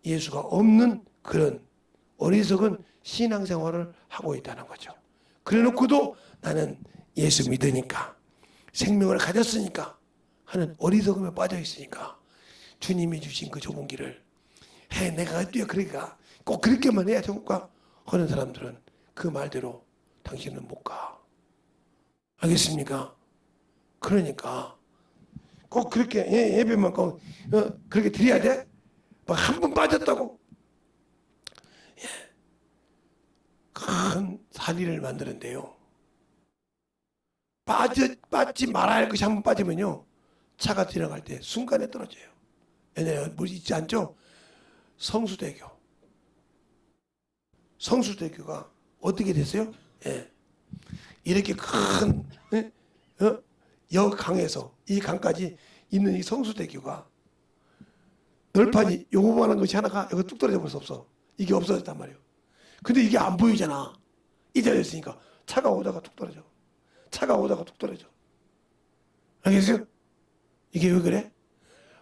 예수가 없는 그런 어리석은 신앙생활을 하고 있다는 거죠. 그래놓고도 나는 예수 믿으니까 생명을 가졌으니까 하는 어리석음에 빠져 있으니까 주님이 주신 그 좁은 길을 내가 어때요? 그러니까 꼭 그렇게만 해야 좋을까? 하는 사람들은 그 말대로 당신은 못 가. 알겠습니까? 그러니까 꼭 그렇게 예배만 꼭 그렇게 드려야 돼? 막 한 번 빠졌다고 큰 사리를 만드는데요. 빠지 말아야 할 것이 한 번 빠지면요. 차가 지나갈 때 순간에 떨어져요. 옛날에 뭐 있지 않죠? 성수대교가 어떻게 됐어요? 이렇게 큰 여강에서 이 강까지 있는 이 성수대교가 널판이 요만한 것이 하나가 여기 뚝 떨어져 볼 수 없어. 이게 없어졌단 말이에요. 근데 이게 안 보이잖아. 이자리였으니까 차가 오다가 뚝 떨어져. 차가 오다가 뚝 떨어져. 알겠어요? 이게 왜 그래?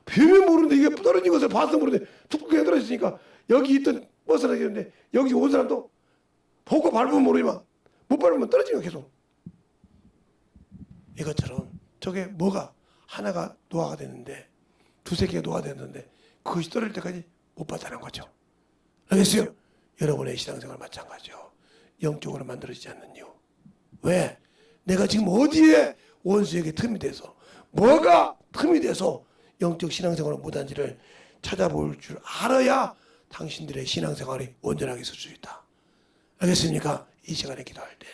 뵈면 모르는데 이게 떨어진 것을 봐서 모르는데 뚝 떨어졌으니까 여기 있던 버스가 있는데 여기 온 사람도 보고 밟으면 모르지만 못 밟으면 떨어지는 거야 계속. 이것처럼 저게 뭐가 하나가 노화가 됐는데 두세 개가 노화가 됐는데 그것이 떨어질 때까지 못 봤다는 거죠. 알겠어요? 여러분의 신앙생활 마찬가지요. 영적으로 만들어지지 않는 이유. 왜? 내가 지금 어디에 원수에게 틈이 돼서 뭐가 틈이 돼서 영적 신앙생활을 못한지를 찾아볼 줄 알아야 당신들의 신앙생활이 온전하게 설 수 있다. 알겠습니까? 이 시간에 기도할 때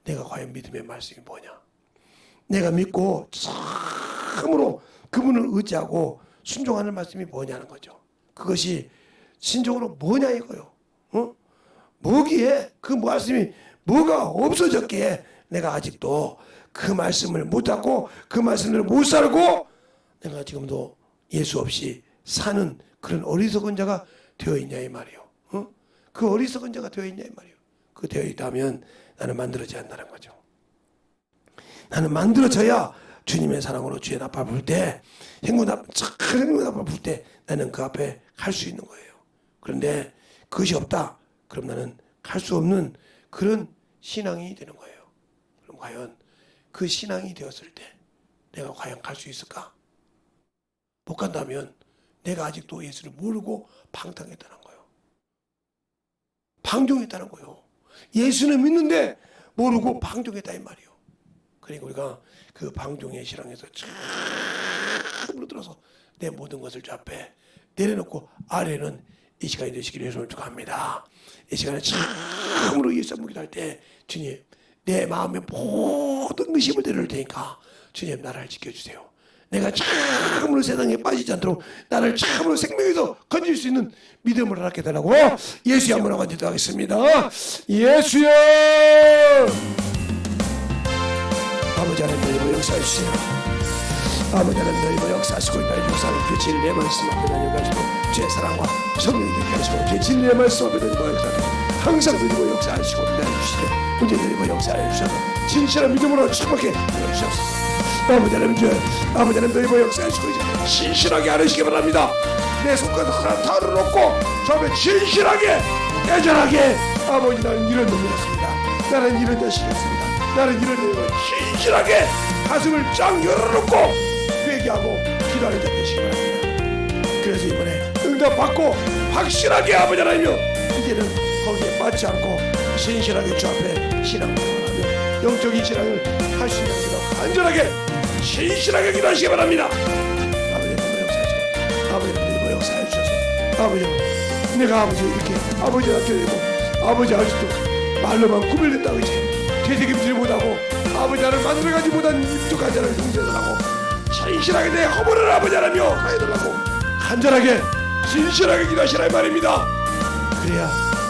내가 과연 믿음의 말씀이 뭐냐? 내가 믿고 참으로 그분을 의지하고 순종하는 말씀이 뭐냐는 거죠. 그것이 신적으로 뭐냐 이거요. 뭐기에 그 말씀이 뭐가 없어졌기에 내가 아직도 그 말씀을 못 듣고 그 말씀을 못 살고 내가 지금도 예수 없이 사는 그런 어리석은 자가 되어 있냐 이 말이요. 그 어리석은 자가 되어 있냐 이 말이요. 그 되어 있다면 나는 만들어져야 한다는 거죠. 나는 만들어져야 주님의 사랑으로 주의 나팔 불 때, 행군 나팔 불 때 나는 그 앞에 갈 수 있는 거예요. 그런데 그것이 없다. 그럼 나는 갈 수 없는 그런 신앙이 되는 거예요. 그럼 과연 그 신앙이 되었을 때 내가 과연 갈 수 있을까? 못 간다면 내가 아직도 예수를 모르고 방탕했다는 거예요. 방종했다는 거예요. 예수는 믿는데 모르고 방종했다 이 말이에요. 그러니까 우리가 그 방종의 신앙에서 참으로 들어서 내 모든 것을 주 앞에 내려놓고 아래는 이 시간이 되시기를 예수를 축원합니다. 이 시간에 참으로 예수 한번 기도할 때 주님 내 마음의 모든 의심을 내려놓을 테니까 주님 나를 지켜주세요. 내가 참으로 세상에 빠지지 않도록 나를 참으로 생명에서 건질 수 있는 믿음을 허락해 달라고 예수의 한번 간지도 하겠습니다. 예수여 아버지 하나님 너희 역사해 주세요. 아버지 하나님 너희 역사하시고 나의 역사를 주의 진리의 말씀 앞에 다녀가시고 주의 사랑과 성령이 되게 하시고 주의 진리의 말씀 앞에 다니고 항상 누리고 역사하시고 나주시되 문제 누리고 역사해 주셔서 진실한 믿음으로 충만하게 해주셨소서. 아버지 하나님 아버지 하나님 너희 역사하시고 이제 신실하게 하시기 바랍니다. 내 손가락 하나 다를 놓고 처음에 진실하게 애절하게 아버지 나는 이런 놈이었습니다. 나는 이런 자식이었습니다. 나는 이런 놈이고 진실하게 가슴을 쫙 열어놓고 회개하고 기도하는 자 되시기 바랍니다. 그래서 이번에 응답받고 확실하게 아버지 하나님요 이제는 거기에 빠지지 않고 신실하게 주 앞에 신앙생활하며 영적인 신앙을 할 수 있는 기도 간절하게 신실하게 기도하시기 바랍니다. 아버지 너무 역사하시고 아버지 너무 역사해 주셔서 아버지 내가 아버지 이렇게 아버지한테 되고 아버지 아직도 말로만 구별됐다고 이제 되새김질 못하고 아버지 나를 만들어가지 못한 입족한 자를 용서해달라고 신실하게 내 허물을 아버지 하나며 해달라고 간절하게 진실하게 기도하시라 이 말입니다. 그래야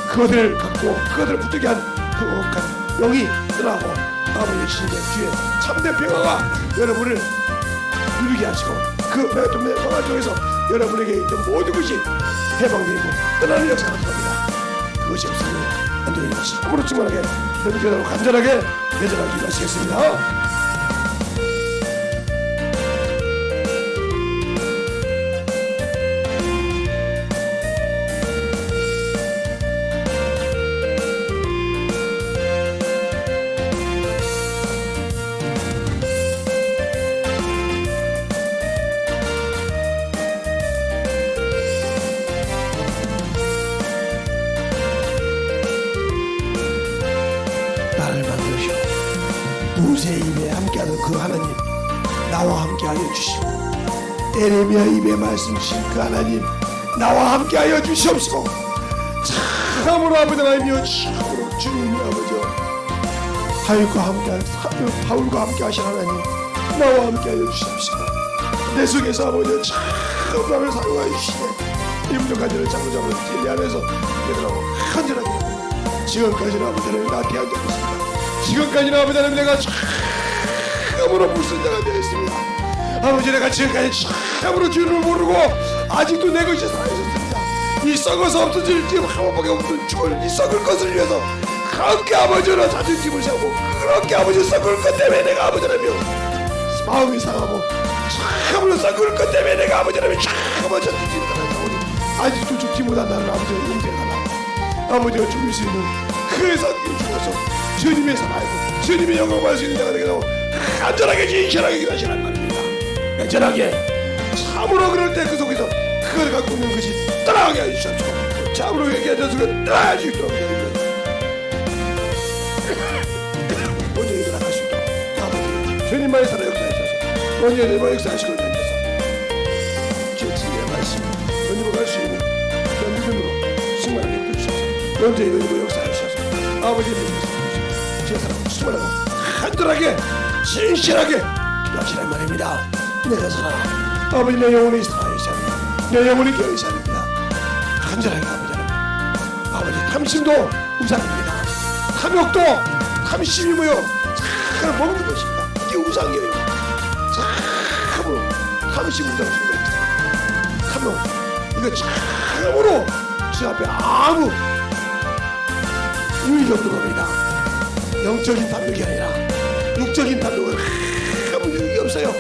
그것을 갖고 그것을 붙들게 한 그 억한 영이 떠나고 아버지의 신의 뒤에 참된 평화가 여러분을 누리게 하시고 그 평화 중에서 여러분에게 있던 모든 것이 해방되고 떠나는 역사가 들어갑니다. 그것이 없으면 안 되는 것이 참으로 충만하게 현재로 간절하게 대전하기 하시겠습니다. 모세의 입에 함께하는 그 하나님 나와 함께하여 주시고 에레미야 입에 말씀 주신 그 하나님 나와 함께하여 주시옵시고 참으로 아버지 하나님이여 참으로 주님 아버지 바울과 함께 하신 하나님 나와 함께하여 주시옵시고 내 속에서 아버지 참으로 나를 사용하여 주시네 이 부족한 자를 잡으자고 진리 안에서 내가 간절하게 지금까지는 아버지 하나님 나한테 한 적이 있습니다. 지금까지는 아버지 하나님 내가 참으로 불순자가 되어 있습니다. 아버지 내가 지금까지 참으로 주님을 모르고 아직도 내 것이 살아있었습니다. 이 썩어서 없어질 지금 한 번밖에 없는 죽을 이 썩을 것을 위해서 그렇게 아버지로 자존심을 세우고 그렇게 아버지 썩을 것 때문에 내가 아버지 하나님 마음이 상하고 참으로 썩을 것 때문에 내가 아버지 하나님 참으로 자존심을 상하고 아직도 죽지 못한 나를 아버지가 용서해달라고 아버지가 죽을 수 있는 그 성경을 주셔서 주님의 사랑이고 주님의 영광을 받을 수 있는 자가 되게 되고 간절하게 진실하게 기도하시란 말입니다. 간절하게 참으로 그럴 때 그 속에서 그걸 갖고 있는 것이 떠나게 해주시옵시고 참으로 얘기하셔서 그걸 떠나게 해주시도록 해주십시오. 먼저 일어나갈 수 있도록 아버지 주님만의 사랑 역사해 주셔서 먼저 내만 역사하시고 다니셔서 제 진리의 말씀 먼저 갈 수 있는 그런 믿음으로 충만하게 해주셔서 먼저 이거 역사해 주셔서 아버지의 믿음으로 제 사랑을 충만하고 간절하게 진실하게 기도하시란 말입니다. 내가 살아 아버지 내 영혼이 살아있어야 합니다. 내 영혼이 깨어있어야 합니다. 간절하게 아버지 탐심도 우상입니다. 탐욕도 탐심이 뭐요? 잘 먹는 것입니다. 이게 우상이에요. 참으로 감시문장 순간입니다. 가면 이거 참으로 주 앞에 아무 유익이 없는 겁니다. 영적인 담력이 아니라 육적인 담력은 아무 유익이 없어요.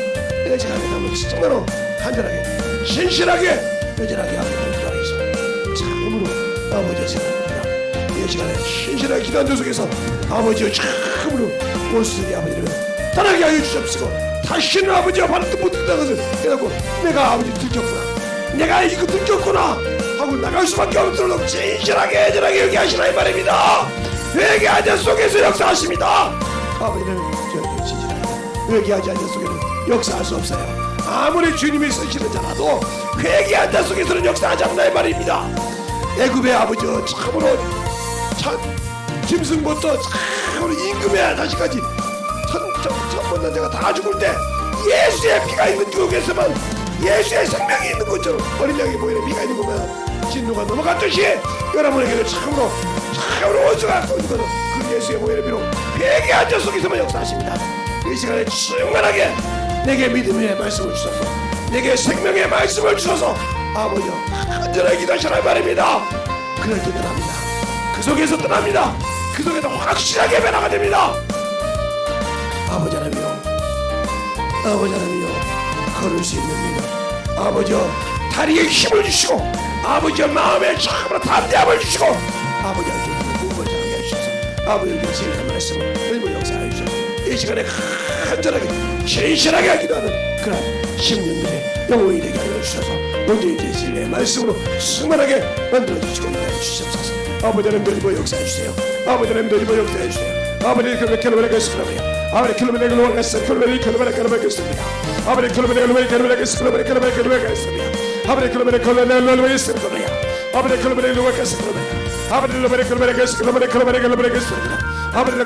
내가 제가 하면 정말로 간절하게 신실하게 여전하게 아버지를 기도하겠습니다. 참으로 아버지의 생각입니다. 이 시간에 신실하게 기도하는 속에서 아버지의 참으로 원수들이 아버지를 떠나게 하여 주시옵시고 다시는 아버지와 바른 뜻 못듣는 것을 깨닫고 내가 아버지 들켰구나, 내가 이거 들켰구나 하고 나갈 수밖에 없도록 진실하게 애절하게 여기 하시라 이 말입니다. 회개하지 않은 속에서 역사하십니다. 아버지는 저 진실하게 회개하지 않은 속에는 역사할 수 없어요. 아무리 주님이 쓰시는 자라도 회개하지 않은 속에서는 역사하지 않는다 이 말입니다. 애굽의 아버지 참으로 참 짐승부터 참으로 임금의 아저씨까지 천번 자가 다 죽을 때 예수의 피가 있는 그곳에서만 예수의 생명이 있는 것처럼 어린 양이 보이는 피가 있는 것만 진노가 넘어갔듯이 여러분에게도 참으로 원수가 있는 것은 그 예수의 보이는 피로 회개한 자 속에서만 역사하십니다. 이 시간에 충만하게 내게 믿음의 말씀을 주셔서 내게 생명의 말씀을 주셔서 아버지여 간절하게 기도하시라 말입니다. 그럴 때 떠납니다. 그 속에서 떠납니다. 그 속에서 확실하게 변화가 됩니다. 아버지 하나님이여, 아버지 하나님이여, 걸을 수 있는 믿음, 아버지여 다리에 힘을 주시고 아버지여 마음에 참으로 담대함을 주시고 아버지여 무엇을 하게 해주셔서 아버지여 진리의 말씀을 그리고 역사해 주셔서 이 시간에 간절하게 진실하게 기도하는 그런 심령들의 영혼이 되게 하여 주셔서 먼저 이제 진리의 말씀으로 충만하게 만들어주시고 인도해 주시옵소서. 아버지 하나님 돌리고 역사해 주세요. 아버지 하나님 돌리고 역사해 주세요. 아버지 그렇게 결혼을 했습니다. 아버지 결혼을 결혼했어. 결혼을 결혼했습니다. 아버지 결혼을 결혼했습니다. 아버지 결혼을 결혼했습니다. 아버지 결혼을 결혼했습니다. 아버지 결혼을 결혼했습니다. 아버지 결혼을 결혼했습니다. 아버지 결혼을 결혼했습니다. 아버지 결혼을 결혼했습니다. 아버지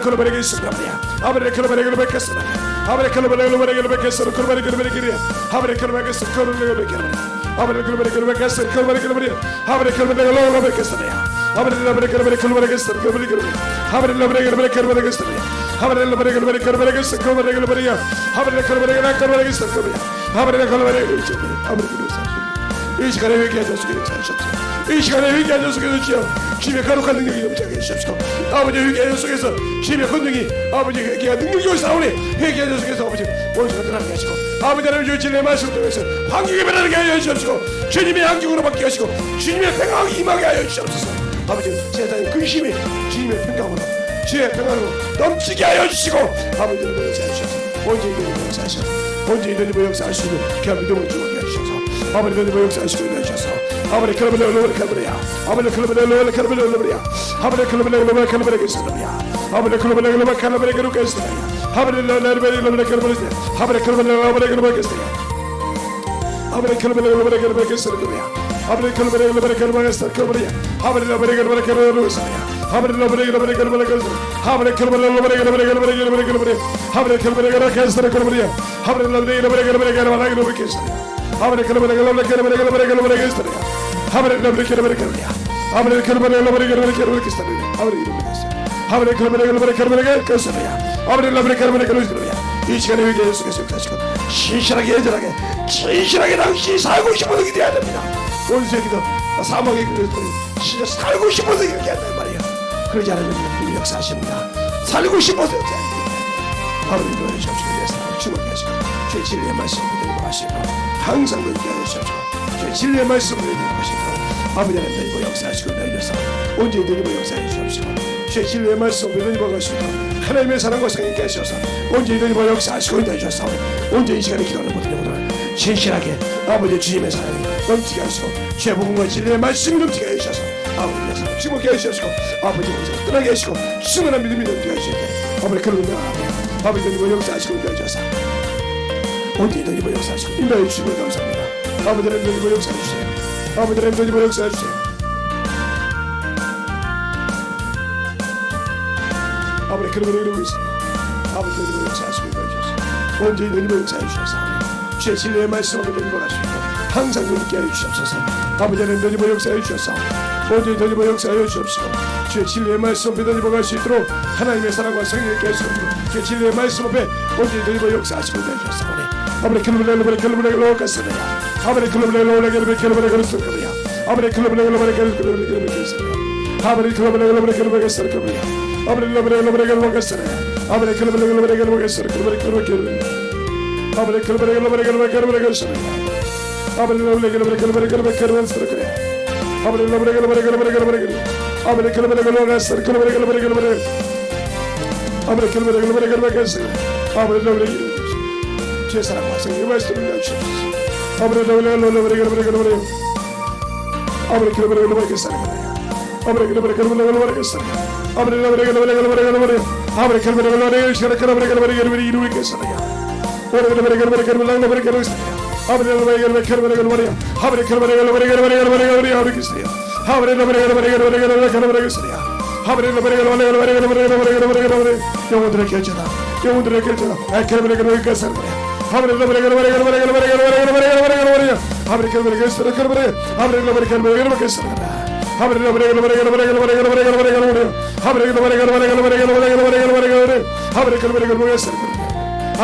결혼을 결혼했습니다. 아버지 결혼을 결혼했습니다. 결혼을 결혼했습니다. 아버지 결혼을 결혼했습니다. 결혼을 결혼했습니다. 아버지 결혼을 결혼했습니다. 결혼을 결혼했습니다. 아버지 결혼을 결혼했습니다. 아버지 결혼을 결혼했습니다. 결혼을 결혼했습니다. 아버지 결혼을 결혼했습니다. 아버지 결혼을 결혼했습니다. 결혼을 결혼했습니다. 아버지 결혼을 결혼했습니다. 아버지 결혼을 이 시간에 회개하자 속에서 사시옵소서. 이 시간에 회개하자 속에서 주님의 거룩한 능력이 넘치게 해주시옵소서. 아버지 회개하자 속에서 주님의 권능이 아버지 회개가 능력이 싸우니 회개하자 속에서 아버지 원수가 떠나게 하시고 아버지 하나님 진리의 말씀을 통해서 환경이 변하게 하여 주시옵시고 주님의 환경으로 바뀌게 하시고 주님의 평강이 임하게 하여 주시옵소서. 아버지 세상의 근심이 주님의 평강으로 주의 평강으로 넘치게 하여 주시고 아버지 하나님 역사해 주셔서 온전히 이들이 역사하셔서 온전히 이들이 역사하시는 귀한 믿음을 주게 하시옵소서. 아버지 하나님 역사하시고 인도하셔서 아버지 클럽을 칼브리야 아버지 클럽을 칼브리야 아버지 클럽을 칼브리겠습니다. 아버지 클럽을 칼브리겠습니다. 아버지 클럽을 칼브리겠습니다. 아버지 클럽을 칼브리겠습니다. 아버지 클럽을 칼브리겠습니다. 아버지 클럽을 칼브리겠습니다. 아버지 클럽을 칼브리겠습니다. 아버지 클럽을 칼브리겠습니다. 아버지 클럽을 칼브리겠습니다. 아버지 클럽을 아버지 이 시간에 회개의 속에서 역사하시고 신실하게 애절하게 진실하게 당신이 살고 싶어서 기도해야 됩니다. 원수의 기도 사망의 기도 진짜 살고 싶어서 이렇게 한단 말이에요. 그러지 않으면 우리 역사하십니다. 살고 싶어서 역사합니다. 아버지 노래 주시옵시고 내사 주목해 하시고 주의 진리의 말씀을 드리고 하시고 항상 그렇게 하여 주시옵시고 주의 진리의 말씀을 드리고 하시고 아버지 하나님 드리고 역사하시고 너희들서 온전히 드리고 역사해 주옵시고 주의 진리의 말씀을 드리고 하시고 하나님의 사랑과 성령께 하셔서 온전히 드리고 역사하시고 인도해 주셔서 온전히 이 시간에 기도하는 모든 영혼들 진실하게 아버지 주님의 사랑이 넘치게 하시고 주의 복음과 진리의 말씀이 넘치게 하여 주셔서 아버지의 사랑 주목해 주시고 아버지 모습을 떠나게 하시고 충만한 믿음이 넘치게 하시는데 아버지 그런 은혜가 아버지 드리고 역사하시고 인도해 주셔서 온전히 드리고 역사하시고 인도해 주시고 감사합니다. 아버지 하나님 드리고 역사해 주세요. 아버지 하나님 드리고 역사해 주세요. 아버지 그런 은혜를 이루고 있습니다. 아버지 드리고 역사하시고 인도해 주셔서 온전히 드리고 역사해 주셔서 주의 진리의 말씀을 드리고 가시고 항상 함께 하여 주시옵소서. 아버지 하나님 드리고 역사해 주셔서 온전히 드리고 역사하여 주옵시고 주의 진리의 말씀 앞에 드리고 갈 수 있도록 하나님의 사랑과 성령께 하시고 주의 진리의 말씀 앞에 온전히 드리고 역사하시고 인도해 주셔서 아버지 클로브레글로 갔으냐 아버지 클로브레글로 갔으냐 아버지 클로브레글로 갔으냐 아버지 클로브레글로 갔으냐 아버지 클로브레글로 갔으냐 아버지 클로브레글로 갔으냐 아버지 클로브레글로 갔으냐 아버지 제 사랑과 성령의 말씀을 주옵소서. 아버지 영혼들의 결제다. 영혼들의 결제다.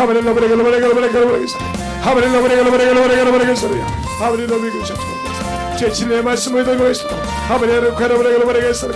아버지 제 진리의 말씀을 들고 있어. 아버지를 가르버리겠어.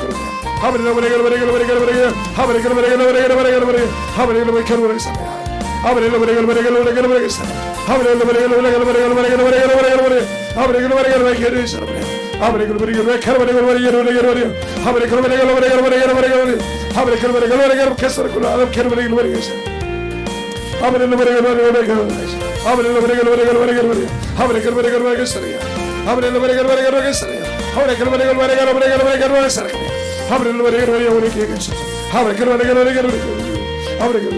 아버지를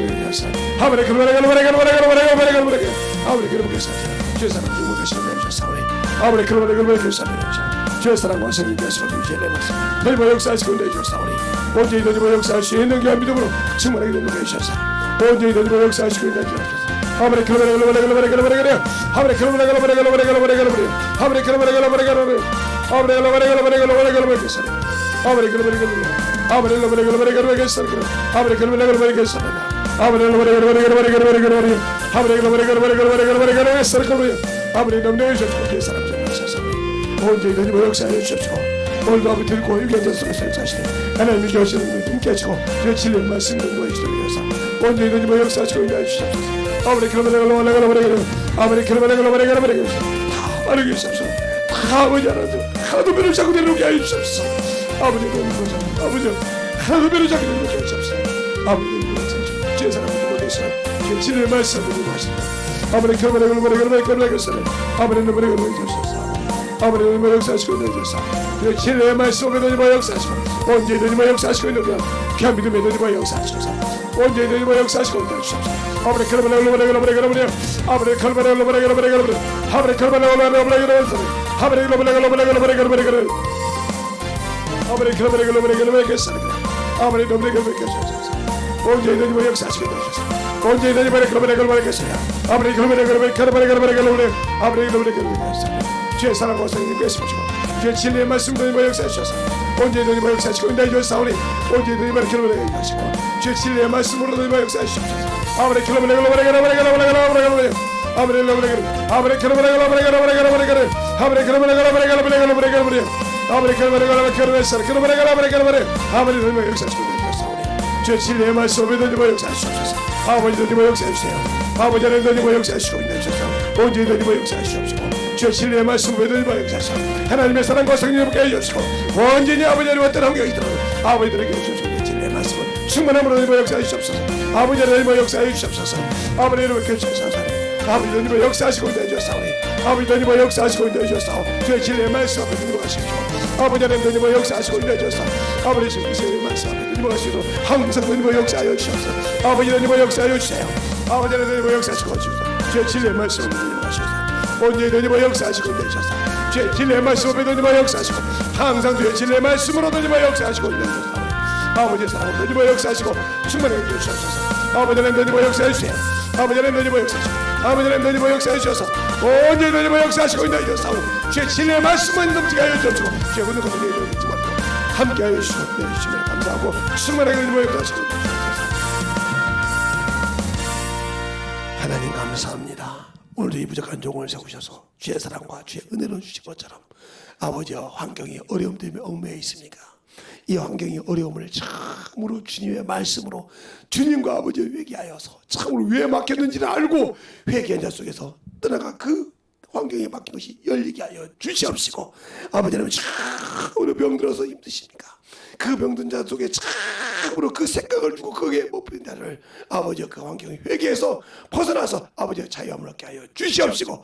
주의 사랑과 성령께서 주시옵소서. 너희와 역사하시고 내주옵사오니 온전히 너희와 역사할 수 있는 귀한 믿음으로 충만하게 되게 해주옵소서. 온전히 너희와 역사하시고 내주옵소서. 아버지 온전히 너희와 역사하여 주옵소서. 오늘도 아버지 들고 의견자 속에서 자신의 하나님의 교실을 믿음께 하시고 주의 진리의 말씀을 보여주시도록 하소서. 온전히 너희와 역사하시고 인도하여 주옵소서. 아버지 바르게 주옵소서. 다 아버지 하나도 배를 잡고 내려오게 하여 주옵소서. 아버지 하나도 배를 잡고 내려오게 하여 주옵소서. 아버지 주의 사랑을 보내서 주의 진리의 말씀을 보여주시옵소서. 아버지 아버지 너희와 역사하시고 내주소서. 주의 진리의 말씀을 너희와 역사하시고 온전히 너희와 역사하시고 있는 귀한 믿음에 너희와 역사하시소서. 온전히 너희와 역사하시고 내주소서. 아버지 주의 사랑과 성령님 계시고 주의 진리의 말씀 너희와 역사하셔서 온전히 너희와 역사하시고 인도해 주사오니 온전히 너희와 결혼하게 하시고 주의 진리의 말씀으로 너희와 역사하시옵소서. 아버지 주의 진리의 말씀으로 너희와 역사하시옵소서. 아버지 너희와 역사해주세요. 아버지 하나님 너희와 역사하시고 인도해 주소서. 온전히 너희와 역사하시옵소서. 주의 진리의 말씀을 너희와 역사하시고 하나님의 사랑과 성령님께 해주시고 온전히 아버지 하나님 어떤 환경이 있더라도 아버지들에게 해주시고 진리의 말씀을 충만함으로 너희와 역사하시옵소서. 아버지 하나님과 역사해 주시옵소서. 아버지 하나님과 역사하시옵소서. 아버지 하나님과 역사하시고 인도해 주옵사오니 아버지 하나님과 역사하시고 인도해 주옵사오. 주의 진리의 말씀 앞에 들어가시옵소서. 아버지 하나님 너희와 역사하시고 인도해 주옵사오. 아버지 주의 말씀 앞에 들어가시도록 항상 너희와 역사하여 주옵소서. 아버지 하나님과 역사하여 주세요. 아버지 하나님 너희와 역사하시고 주옵소서. 주의 진리의 말씀을 들어가시옵소서. 온전히 너희와 역사하시고 인도해주소서. 주의 진리의 말씀으로 너희와 역사하시고 항상 주의 진리의 말씀으로 너희와 역사하시고 인도해주소서. 아버지의 사랑으로 너희와 역사하시고 충만하게 해주시옵소서. 아버지 하나님 너희와 역사해주세요. 아버지 하나님 너희와 역사하시고 아버지 하나님 너희와 역사해주셔서 온전히 너희와 역사하시고 인도해주소서. 주의 진리의 말씀을 넘치게 하여 주옵소서. 주의 모든 것을 너희와 잊지 말고 함께 하여 주시고 내주시면 감사하고 충만하게 너희와 역사하시고 인도해주소서. 하나님 감사합니다. 오늘도 이 부족한 종을 세우셔서 주의 사랑과 주의 은혜로 주신 것처럼 아버지와 환경이 어려움 때문에 얽매여 있습니까? 이 환경이 어려움을 참으로 주님의 말씀으로 주님과 아버지와 회개하여서 참으로 왜 막혔는지를 알고 회개한 자 속에서 떠나가 그 환경에 막힌 것이 열리게 하여 주시옵시고, 아버지는 참으로 병들어서 힘드십니까? 그 병든 자 속에 참으로 그 생각을 주고 거기에 못 부린 자를 아버지와 그 환경에 회개해서 벗어나서 아버지와 자유함을 얻게 하여 주시옵시고,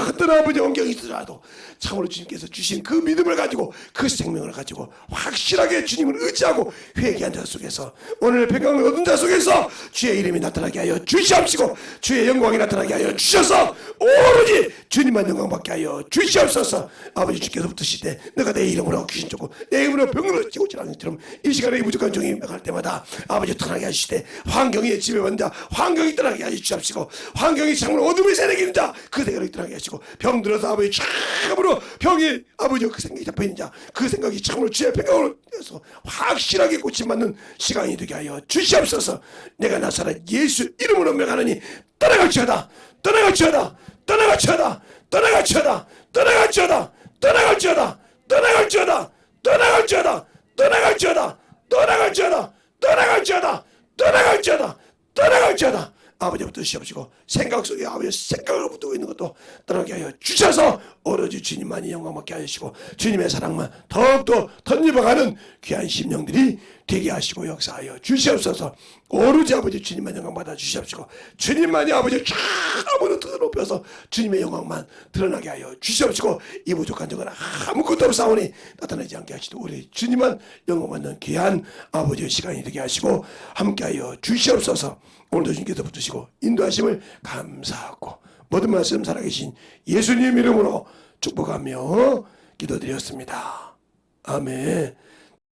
어떤 아버지 환경이 있더라도 참으로 주님께서 주신 그 믿음을 가지고 그 생명을 가지고 확실하게 주님을 의지하고 회개한 자 속에서 오늘 평강을 얻은 자 속에서 주의 이름이 나타나게 하여 주시옵시고, 주의 영광이 나타나게 하여 주셔서 오로지 주님만 영광 받게 하여 주시옵소서. 아버지, 주께서 붙으실 때 내가 내 이름으로 귀신 쫓고 내 이름으로 병을 찌고 지라는 것처럼 이 시간에 이 부족한 종이 갈 때마다 아버지 떠나게 하시되, 환경에 지배받는 자 환경이 떠나게 하여 주시옵시고, 환경이 참으로 어둠이 새내기는 자 그 생각이 떠나게 하시고, 병들어서 아버지 참으로 병이 아버지 그 생각이 잡혀있는 자 그 생각이 참으로 주의 평강으로 해서 확실하게 고침받는 시간이 되게 하여 주시옵소서. 내가 나사렛 예수 이름으로 명하노니 떠나갈지어다, 떠나갈지어다, 떠나갈지어다, 떠나갈지어다, 떠나갈지어다, 떠나갈지어다, 떠나갈지어다, 떠나갈지어다, 떠나갈지어다, 떠나갈지어다, 떠나갈지어다, 떠나갈지어다, 떠나갈지어다. 아버지부터 주시옵시고, 생각 속에 아버지 생각을 붙들고 있는 것도 떠나게 하여 주셔서 오로지 주님만이 영광 받게 하시고, 주님의 사랑만 더욱더 덧입어가는 귀한 심령들이 되게 하시고 역사하여 주시옵소서. 오로지 아버지 주님만 영광 받아 주시옵시고, 주님만이 아버지 참으로 더 높여서 주님의 영광만 드러나게 하여 주시옵시고, 이 부족한 적은 아무것도 없사오니 나타나지 않게 하시고 우리 주님만 영광 받는 귀한 아버지의 시간이 되게 하시고 함께하여 주시옵소서. 오늘도 주님께서 붙으시고 인도하심을 감사하고 모든 말씀 살아계신 예수님 이름으로 축복하며 기도드렸습니다. 아멘.